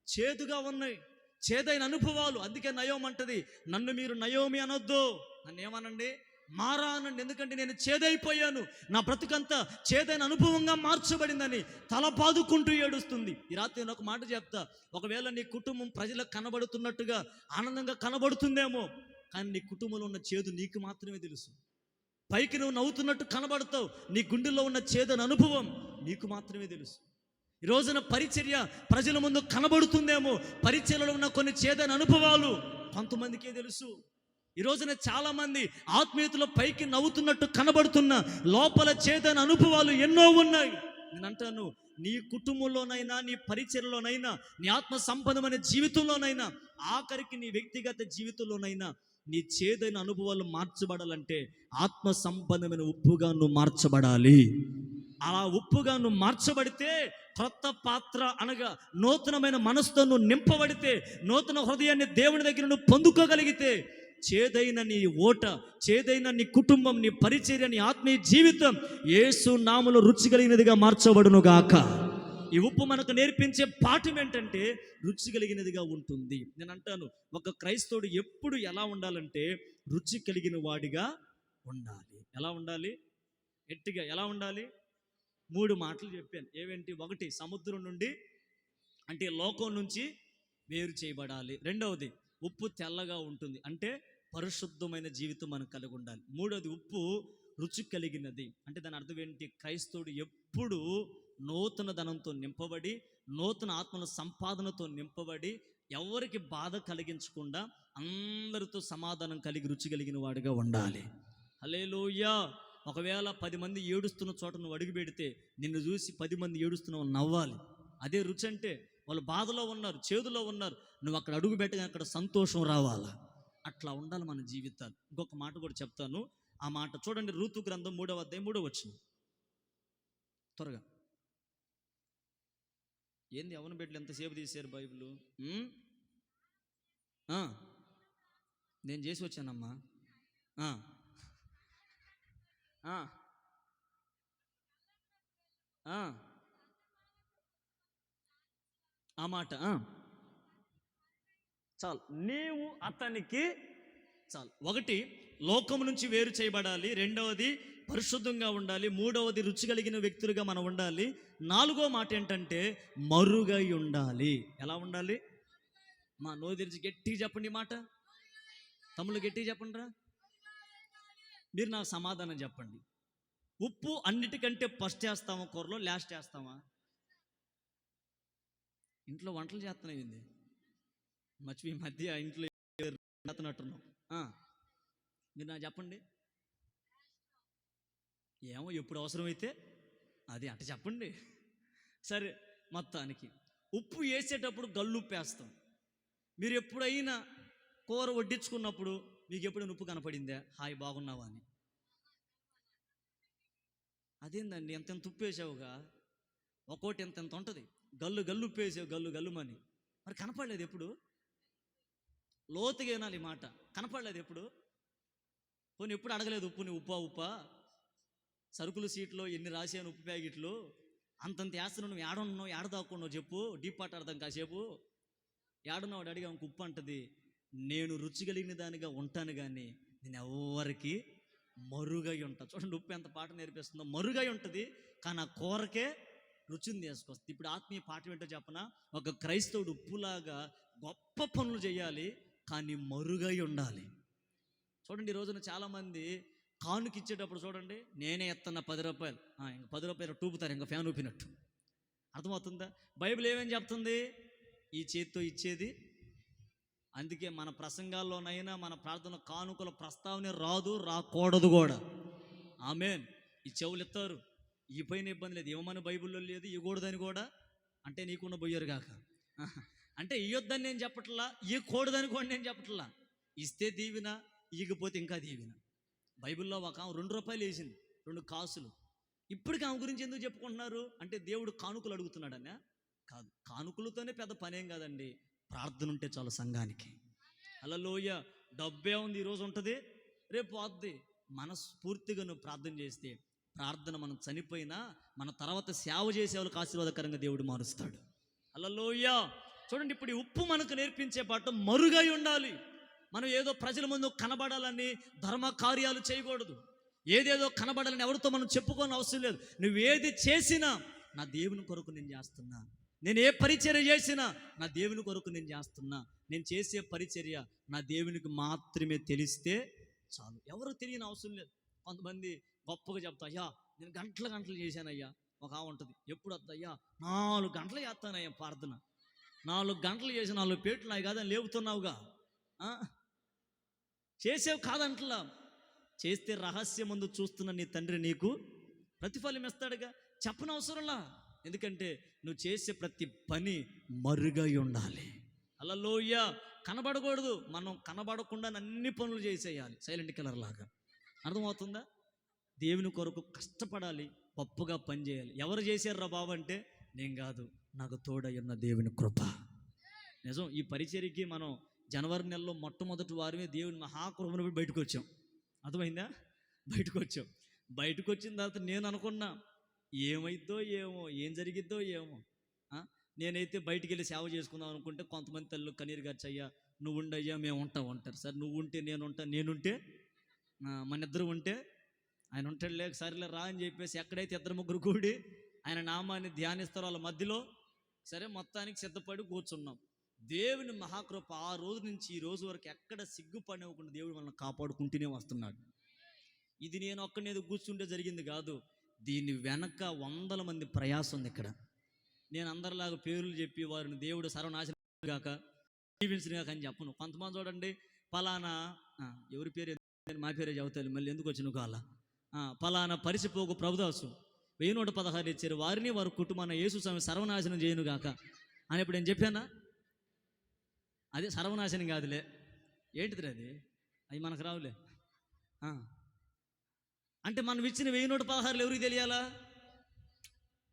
చేదుగా ఉన్నాయి, చేదైన అనుభవాలు. అందుకే నయోమి అంటది, నన్ను మీరు నయోమి అనొద్దు, నన్ను ఏమనండి? మారా అనండి, ఎందుకంటే నేను చేదైపోయాను, నా బ్రతుకంతా చేదైన అనుభవంగా మార్చబడిందని తల బాదుకుంటూ ఏడుస్తుంది. ఈ రాత్రి నేను ఒక మాట చెప్తా, ఒకవేళ నీ కుటుంబం ప్రజలకు కనబడుతున్నట్టుగా ఆనందంగా కనబడుతుందేమో, కానీ నీ కుటుంబంలో ఉన్న చేదు నీకు మాత్రమే తెలుసు. పైకి నువ్వు నవ్వుతున్నట్టు కనబడతావు, నీ గుండెల్లో ఉన్న చేదైన అనుభవం నీకు మాత్రమే తెలుసు. ఈ రోజున పరిచర్య ప్రజల ముందు కనబడుతుందేమో, పరిచర్యలో ఉన్న కొన్ని చేదైన అనుభవాలు కొంతమందికే తెలుసు. ఈ రోజున చాలామంది ఆత్మీయతలో పైకి నవ్వుతున్నట్టు కనబడుతున్న లోపల చేదైన అనుభవాలు ఎన్నో ఉన్నాయి. నేను అంటాను, నీ కుటుంబంలోనైనా, నీ పరిచర్యలోనైనా, నీ ఆత్మ సంపన్నమైన జీవితంలోనైనా, ఆఖరికి నీ వ్యక్తిగత జీవితంలోనైనా నీ చేదైన అనుభవాలు మార్చబడాలంటే ఆత్మ సంపన్నమైన ఉప్పుగా నువ్వు మార్చబడాలి. అలా ఉప్పుగా నువ్వు మార్చబడితే, క్రొత్త పాత్ర అనగా నూతనమైన మనసుతో నువ్వు నింపబడితే, నూతన హృదయాన్ని దేవుని దగ్గర నువ్వు పొందుకోగలిగితే, చేదైన నీ ఓట, చేదైన నీ కుటుంబం, నీ పరిచర్య, నీ ఆత్మీయ జీవితం యేసు నామములో రుచి కలిగినదిగా మార్చబడును గాక. ఈ ఉప్పు మనకు నేర్పించే పాఠం ఏంటంటే రుచి కలిగినదిగా ఉంటుంది. నేను అంటాను, ఒక క్రైస్తవుడు ఎప్పుడు ఎలా ఉండాలంటే రుచి కలిగిన వాడిగా ఉండాలి. ఎలా ఉండాలి? గట్టిగా ఎలా ఉండాలి? 3 మాటలు చెప్పాను. ఏవేంటి? 1, సముద్రం నుండి అంటే లోకం నుంచి వేరు చేయబడాలి. 2వది, ఉప్పు తెల్లగా ఉంటుంది అంటే పరిశుద్ధమైన జీవితం మనకు కలిగి ఉండాలి. 3వది, ఉప్పు రుచి కలిగినది అంటే దాని అర్థం ఏంటి? క్రైస్తవుడు ఎప్పుడు నూతన ధనంతో నింపబడి, నూతన ఆత్మల సంపాదనతో నింపబడి, ఎవరికి బాధ కలిగించకుండా అందరితో సమాధానం కలిగి రుచి కలిగిన వాడిగా ఉండాలి. హల్లెలూయా. ఒకవేళ 10 మంది ఏడుస్తున్న చోట నువ్వు అడుగు పెడితే నిన్ను చూసి 10 మంది ఏడుస్తున్నావు నవ్వాలి. అదే రుచి అంటే. వాళ్ళు బాధలో ఉన్నారు, చేదులో ఉన్నారు, నువ్వు అక్కడ అడుగు పెట్టగా అక్కడ సంతోషం రావాలా. అట్లా ఉండాలి మన జీవితాలు. ఇంకొక మాట కూడా చెప్తాను. ఆ మాట చూడండి, రూతు గ్రంథం 3వ అధ్యాయం 3వ వచనం. త్వరగా. ఏంది ఎవరిని పెట్టి ఎంతసేపు తీశారు బైబిల్? నేను చేసి వచ్చానమ్మా. ఆ మాట చాలు. నీవు అతనికి చాలు. 1, లోకం నుంచి వేరు చేయబడాలి. 2వది, పరిశుద్ధంగా ఉండాలి. 3వది, రుచి కలిగిన వ్యక్తులుగా మనం ఉండాలి. 4వ మాట ఏంటంటే మరుగై ఉండాలి. ఎలా ఉండాలి? మా నోరు తెరిచి గట్టిగా చెప్పండి ఈ మాట. తమ్ముళ్ళు గట్టిగా చెప్పండి రా. మీరు నాకు సమాధానం చెప్పండి. ఉప్పు అన్నిటికంటే ఫస్ట్ వేస్తామా కూరలో, లాస్ట్ వేస్తామా? ఇంట్లో వంటలు చేస్తున్నాయింది ఈ మధ్య ఇంట్లో చేస్తున్నట్టున్నాం. మీరు నాకు చెప్పండి. ఏమో ఎప్పుడు అవసరమైతే అది అంటే చెప్పండి. సరే, మొత్తానికి ఉప్పు వేసేటప్పుడు గల్లుప్పు వేస్తాం. మీరు ఎప్పుడైనా కూర వడ్డించుకున్నప్పుడు మీకు ఎప్పుడైనా ఉప్పు కనపడిందా? హాయ్ బాగున్నావా అని. అదేందండి ఎంత ఉప్పు వేసావుగా, ఒక్కోటి ఎంత ఉంటుంది. గల్లు ఉప్పు వేసావు, గల్లుమని. మరి కనపడలేదు ఎప్పుడు? లోతుగా వినాలి ఈ మాట. కనపడలేదు ఎప్పుడు? పోనీ ఎప్పుడు అడగలేదు ఉప్పుని, ఉప్పా సరుకులు సీట్లో ఎన్ని రాసాను ఉప్పు ప్యాకెట్లు, అంతంత వేస్తున్నావు, నువ్వు ఏడున్నావు, ఏడ దాక్కున్నావు చెప్పు, డీప్ పాట అర్థం కాసేపు. ఏడున్నావు అడిగా ఉప్పు అంటది, నేను రుచి కలిగిన దానిగా ఉంటాను కానీ నేను ఎవరికి మరుగై ఉంటా. చూడండి ఉప్పు ఎంత పాట నేర్పిస్తుందో. మరుగై ఉంటుంది కానీ ఆ కూరకే రుచిని తీసుకొస్తుంది. ఇప్పుడు ఆత్మీయ పాఠం ఏంటో చెప్పనా? ఒక క్రైస్తవుడు ఉప్పులాగా గొప్ప పనులు చేయాలి కానీ మరుగై ఉండాలి. చూడండి, ఈ రోజున చాలామంది కానుక ఇచ్చేటప్పుడు చూడండి, నేనే ఎత్తన్నా 10 రూపాయలు, ఇంక 10 రూపాయలు టూపుతారు, ఇంకా ఫ్యాన్ ఊపినట్టు. అర్థమవుతుందా? బైబిల్ ఏమేమి చెప్తుంది? ఈ చేతితో ఇచ్చేది. అందుకే మన ప్రసంగాల్లోనైనా మన ప్రార్థన కానుకల ప్రస్తావన రాదు, రాకూడదు కూడా. ఆమేన్. ఈ చెవులు ఇస్తారు, ఈ పైన ఇబ్బంది లేదు, ఇవ్వమని బైబిల్లో లేదు, ఇవ్వకూడదని కూడా. అంటే నీకున్న బొయ్యరు కాక, అంటే ఇవ్వద్దని నేను చెప్పట్లా, ఇవ్వకూడదని కూడా నేను చెప్పట్లా. ఇస్తే దీవిన, ఇవ్వకపోతే ఇంకా దీవిన. బైబిల్లో ఒక 2 రూపాయలు వేసింది, 2 కాసులు. ఇప్పటికీ ఆమె గురించి ఎందుకు చెప్పుకుంటున్నారు అంటే దేవుడు కానుకలు అడుగుతున్నాడనే కాదు. కానుకలతోనే పెద్ద పనేం కాదండి, ప్రార్థన ఉంటే చాలు సంఘానికి. హల్లెలూయా. డబ్బే ఉంది, ఈరోజు ఉంటుంది, రేపు పోద్ది. మనస్ఫూర్తిగా నువ్వు ప్రార్థన చేస్తే ప్రార్థన మనం చనిపోయినా మన తర్వాత సేవ చేసే వాళ్ళకి ఆశీర్వాదకరంగా దేవుడు మారుస్తాడు. హల్లెలూయా. చూడండి, ఇప్పుడు ఈ ఉప్పు మనకు నేర్పించే పాఠం మరుగై ఉండాలి. మనం ఏదో ప్రజల ముందు కనబడాలని ధర్మ కార్యాలు చేయకూడదు. ఏదేదో కనబడాలని ఎవరితో మనం చెప్పుకోని అవసరం లేదు. నువ్వు ఏది చేసినా నా దేవుని కొరకు నేను చేస్తున్నా, నేను ఏ పరిచర్య చేసినా నా దేవుని కొరకు నేను చేస్తున్నా. నేను చేసే పరిచర్య నా దేవునికి మాత్రమే తెలిస్తే చాలు, ఎవరు తెలియని అవసరం లేదు. కొంతమంది గొప్పగా చెప్తా, అయ్యా నేను గంటలు చేశానయ్యా. ఒక ఉంటుంది, ఎప్పుడు వద్ద అయ్యా 4 గంటలు చేస్తానయ్యా ప్రార్థన, 4 గంటలు చేసి 4 పేట్లు అవి కాదని లేపుతున్నావుగా. చేసేవి కాదంటలా, చేస్తే రహస్యం ముందు చూస్తున్న నీ తండ్రి నీకు ప్రతిఫలం ఇస్తాడుగా. చెప్పనవసరంలా, ఎందుకంటే నువ్వు చేసే ప్రతి పని మరుగై ఉండాలి. హల్లెలూయా. కనబడకూడదు, మనం కనబడకుండా అన్ని పనులు చేసేయాలి, సైలెంట్ కిల్లర్ లాగా. అర్థమవుతుందా? దేవుని కొరకు కష్టపడాలి, పప్పుగా పని చేయాలి. ఎవరు చేశారు రా బాబు అంటే నేను కాదు, నాకు తోడై ఉన్న దేవుని కృప. నిజం, ఈ పరిచర్యకి మనం జనవరి నెలలో మొట్టమొదటి వారమే దేవుని మహాకృపను బట్టి బయటకు వచ్చాం. అర్థమైందా? బయటకు వచ్చిన తర్వాత నేను అనుకున్నా ఏమైద్దో ఏమో, ఏం జరిగిద్దో ఏమో. నేనైతే బయటికి వెళ్ళి సేవ చేసుకుందాం అనుకుంటే కొంతమంది తల్లు కన్నీరు గార్చయ్యా నువ్వు ఉండయ్యా మేము ఉంటారు. సార్ నువ్వు ఉంటే నేనుంటే మన ఇద్దరు ఉంటే ఆయన ఉంటాడు లేక సరేలే రా అని చెప్పేసి ఎక్కడైతే ఇద్దరు ముగ్గురు కూడి ఆయన నామాన్ని ధ్యానిస్తారో వాళ్ళ మధ్యలో సరే మొత్తానికి సిద్ధపడి కూర్చున్నాం. దేవుని మహాకృప ఆ రోజు నుంచి ఈ రోజు వరకు ఎక్కడ సిగ్గుపడివ్వకుండా దేవుడు మనల్ని కాపాడుకుంటూనే వస్తున్నాడు. ఇది నేను ఒక్కనేది కూర్చుంటే జరిగింది కాదు, దీని వెనక వందల మంది ప్రయాసం ఉంది. ఇక్కడ నేను అందరిలాగా పేర్లు చెప్పి వారిని దేవుడు సర్వనాశనం కాక జీవించిన కాక అని చెప్పను. కొంతమంది చూడండి పలానా ఎవరి పేరు మా పేరే చెబుతాను మళ్ళీ ఎందుకు వచ్చిన కాల పలానా పరిసిపోకు ప్రభుదాసు 1116 ఇచ్చారు, వారిని వారి కుటుంబాన్ని యేసు స్వామి సర్వనాశనం చేయను గాక అని ఇప్పుడు నేను చెప్పానా? అదే సర్వనాశనం కాదులే, ఏంటిది అది? అవి మనకు రావులే. అంటే మనం ఇచ్చిన 1116 ఎవరికి తెలియాలా?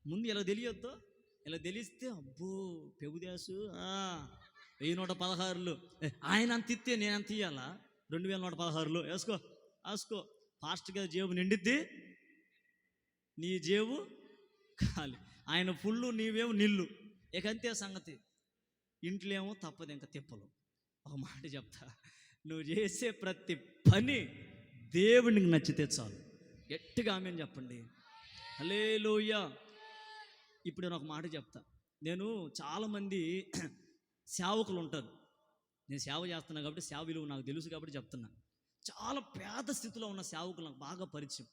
ముందు ఇలా తెలియొద్దు. ఇలా తెలిస్తే అబ్బో పెగుదాసు 1116 ఆయన అంత ఇస్తే నేను అంత ఇయ్యాలా? 2116 వేసుకో ఫాస్ట్గా జేబు నిండిద్ది, నీ జేబు ఖాళీ. ఆయన ఫుల్లు నీవేమో నిల్లు. ఇక అంతే సంగతి. ఇంట్లో ఏమో తప్పదు ఇంకా తిప్పలు. ఒక మాట చెప్తా, నువ్వు చేసే ప్రతి పని దేవునికి నచ్చితే చాలు. గట్టిగా ఆమేన్ చెప్పండి. హల్లెలూయా. ఇప్పుడు నేను ఒక మాట చెప్తా. నేను చాలామంది సేవకులు ఉంటారు, నేను సేవ చేస్తున్నా కాబట్టి సేవ విలువ నాకు తెలుసు కాబట్టి చెప్తున్నా. చాలా పేద స్థితిలో ఉన్న సేవకులు నాకు బాగా పరిచయం.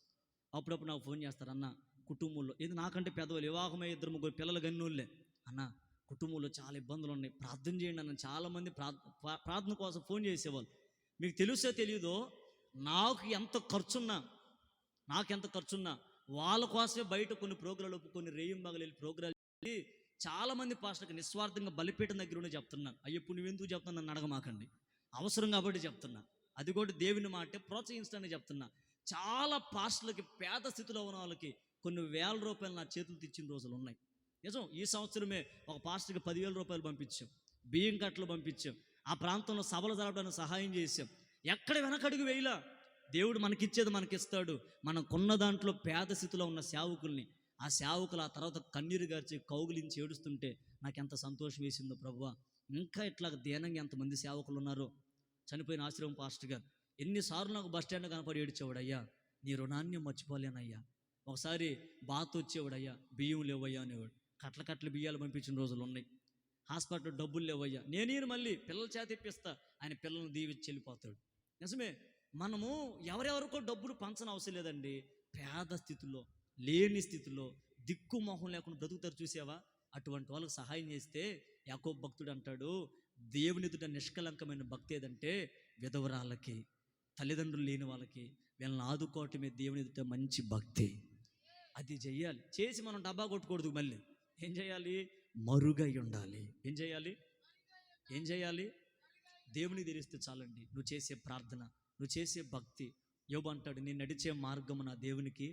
అప్పుడప్పుడు నాకు ఫోన్ చేస్తారు, అన్న కుటుంబంలో ఇది నాకంటే పెద్దవాళ్ళు వివాహమై 2-3 పిల్లలు గన్నోళ్ళే, అన్న కుటుంబంలో చాలా ఇబ్బందులు ఉన్నాయి, ప్రార్థన చేయండి అన్న. చాలామంది ప్రార్థన కోసం ఫోన్ చేసేవాళ్ళు. మీకు తెలుసో తెలియదో నాకు ఎంత ఖర్చున్నా వాళ్ళ కోసమే బయట కొన్ని ప్రోగ్రాలు కొన్ని రేయింబాగలు వెళ్ళి ప్రోగ్రాలు వెళ్ళి చాలామంది పాస్టర్కి నిస్వార్థంగా బలిపీఠం దగ్గర ఉండి చెప్తున్నాను. అయ్యప్పుడు నువ్వెందుకు చెప్తున్నా నన్ను అడగమాకండి, అవసరం కాబట్టి చెప్తున్నా. అది కూడా దేవుని మాట ప్రోత్సహించడానికి చెప్తున్నా. చాలా పాస్టర్లకి పేద స్థితిలో ఉన్న వాళ్ళకి కొన్ని వేల రూపాయలు నా చేతులు తెచ్చిన రోజులు ఉన్నాయి. నిజం. ఈ సంవత్సరమే ఒక పాస్టర్కి 10,000 రూపాయలు పంపించాం, బియ్యం కట్టలు పంపించాం, ఆ ప్రాంతంలో సభలు జరపడానికి సహాయం చేసాం. ఎక్కడ వెనకడుగు వేయలా. దేవుడు మనకిచ్చేది మనకిస్తాడు. మనం కొన్న దాంట్లో పేద స్థితిలో ఉన్న సేవకుల్ని, ఆ సేవకులు ఆ తర్వాత కన్నీరు గార్చి కౌగులించి ఏడుస్తుంటే నాకు ఎంత సంతోషం వేసిందో ప్రభువా. ఇంకా ఇట్లా దీనంగా ఎంతమంది సేవకులు ఉన్నారో. చనిపోయిన ఆశ్రమం పాస్టర్ గారు ఎన్నిసార్లు నాకు బస్ స్టాండ్ కనపడి ఏడ్చేవాడు, అయ్యా నీ రుణాన్ని మర్చిపోలేనయ్యా. ఒకసారి బాత్ వచ్చేవాడు, అయ్యా బియ్యం లేవయ్యా అనేవాడు. కట్ల బియ్యాలు పంపించిన రోజులు ఉన్నాయి. హాస్పిటల్ డబ్బులు లేవయ్యా, నేను మళ్ళీ పిల్లల చేత ఇప్పిస్తా, ఆయన పిల్లల్ని దీవించి వెళ్ళిపోతాడు. నిజమే. మనము ఎవరెవరికో డబ్బులు పంచని అవసరం లేదండి. పేద స్థితిలో లేని స్థితిలో దిక్కు మొహం లేకుండా బ్రతుకుతారు చూసావా, అటువంటి వాళ్ళకి సహాయం చేస్తే యాకోబు భక్తుడు అంటాడు, దేవుని ఎదుట నిష్కలంకమైన భక్తి ఏదంటే విధవరాళ్ళకి, తల్లిదండ్రులు లేని వాళ్ళకి వీళ్ళని ఆదుకోవటమే దేవుని ఎదుట మంచి భక్తి. అది చెయ్యాలి. చేసి మనం డబ్బా కొట్టకూడదు. మళ్ళీ ఏం చేయాలి? మరుగై ఉండాలి. ఏం చేయాలి? దేవునికి తెలిస్తే చాలండి. నువ్వు చేసే ప్రార్థన, నువ్వు చేసే భక్తి. యోబు అంటాడు, నేను నడిచే మార్గము నా దేవునికి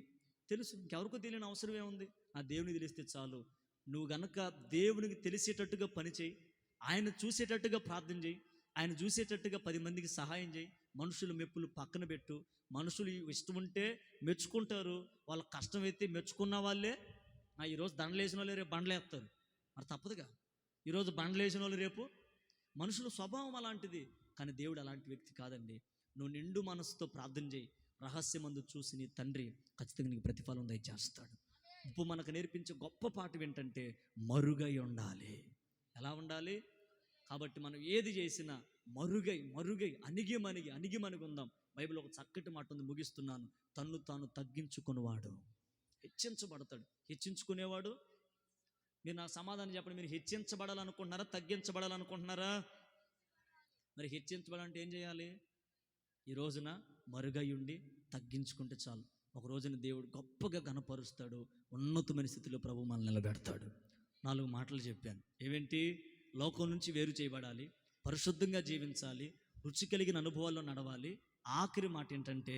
తెలుసు. ఇంకెవరికో తెలియని అవసరం ఏముంది? ఆ దేవునికి తెలిస్తే చాలు. నువ్వు గనక దేవునికి తెలిసేటట్టుగా పని చేయి, ఆయన చూసేటట్టుగా ప్రార్థన చేయి, ఆయన చూసేటట్టుగా 10 మందికి సహాయం చేయి. మనుషుల మెప్పులు పక్కన పెట్టు. మనుషులు ఇష్టం ఉంటే మెచ్చుకుంటారు, వాళ్ళ కష్టం అయితే మెచ్చుకున్న వాళ్ళే. ఈరోజు దండలు వేసిన వాళ్ళు రేపు బండలు వేస్తారు, మరి తప్పదుగా. ఈరోజు బండలు వేసిన వాళ్ళు రేపు మనుషుల స్వభావం అలాంటిది. కానీ దేవుడు అలాంటి వ్యక్తి కాదండి. నువ్వు నిండు మనసుతో ప్రార్థన చేయి, రహస్యమందు చూసి నీ తండ్రి ఖచ్చితంగా నీకు ప్రతిఫలం దయచేస్తాడు. ఇప్పుడు మనకు నేర్పించే గొప్ప పాఠం ఏంటంటే మరుగై ఉండాలి. ఎలా ఉండాలి? కాబట్టి మనం ఏది చేసినా మరుగై అణిగి ఉందాం. బైబిల్ ఒక చక్కటి మాట ఉంది, ముగిస్తున్నాను. తన్ను తాను తగ్గించుకునేవాడు హెచ్చించబడతాడు. హెచ్చించుకునేవాడు, మీరు నాకు సమాధానం చెప్పండి. మీరు హెచ్చించబడాలనుకుంటున్నారా, తగ్గించబడాలనుకుంటున్నారా? మరి హెచ్చించబడాలంటే ఏం చేయాలి? ఈ రోజున మరుగై ఉండి తగ్గించుకుంటే చాలు. ఒక రోజున దేవుడు గొప్పగా గణపరుస్తాడు, ఉన్నతమైన స్థితిలో ప్రభు మనల్ని నిలబెడతాడు. 4 మాటలు చెప్పాను. ఏవేంటి? లోకం నుంచి వేరు చేయబడాలి, పరిశుద్ధంగా జీవించాలి, రుచి కలిగిన అనుభవాల్లో నడవాలి. ఆఖరి మాట ఏంటంటే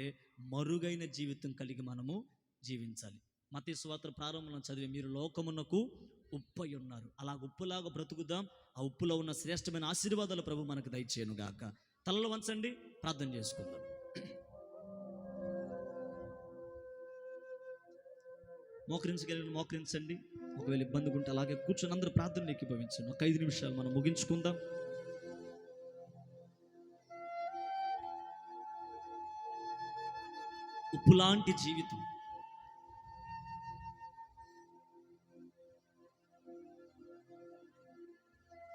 మరుగైన జీవితం కలిగి మనము జీవించాలి. మత్తయి సువార్త ప్రారంభంలో చదివి, మీరు లోకమునకు ఉప్పు అయి ఉన్నారు. అలా ఉప్పులాగా బ్రతుకుదాం. ఆ ఉప్పులో ఉన్న శ్రేష్టమైన ఆశీర్వాదాలు ప్రభు మనకు దయచేయను గాక. తలలు వంచండి, ప్రార్థన చేసుకుందాం. మోకరించగలిగిన మోకరించండి. ఒకవేళ ఇబ్బంది ఉంటే అలాగే కూర్చొని అందరూ ప్రార్థనలు ఏకీభవించండి. ఒక 5 నిమిషాలు మనం ముగించుకుందాం. ఉప్పు లాంటి జీవితం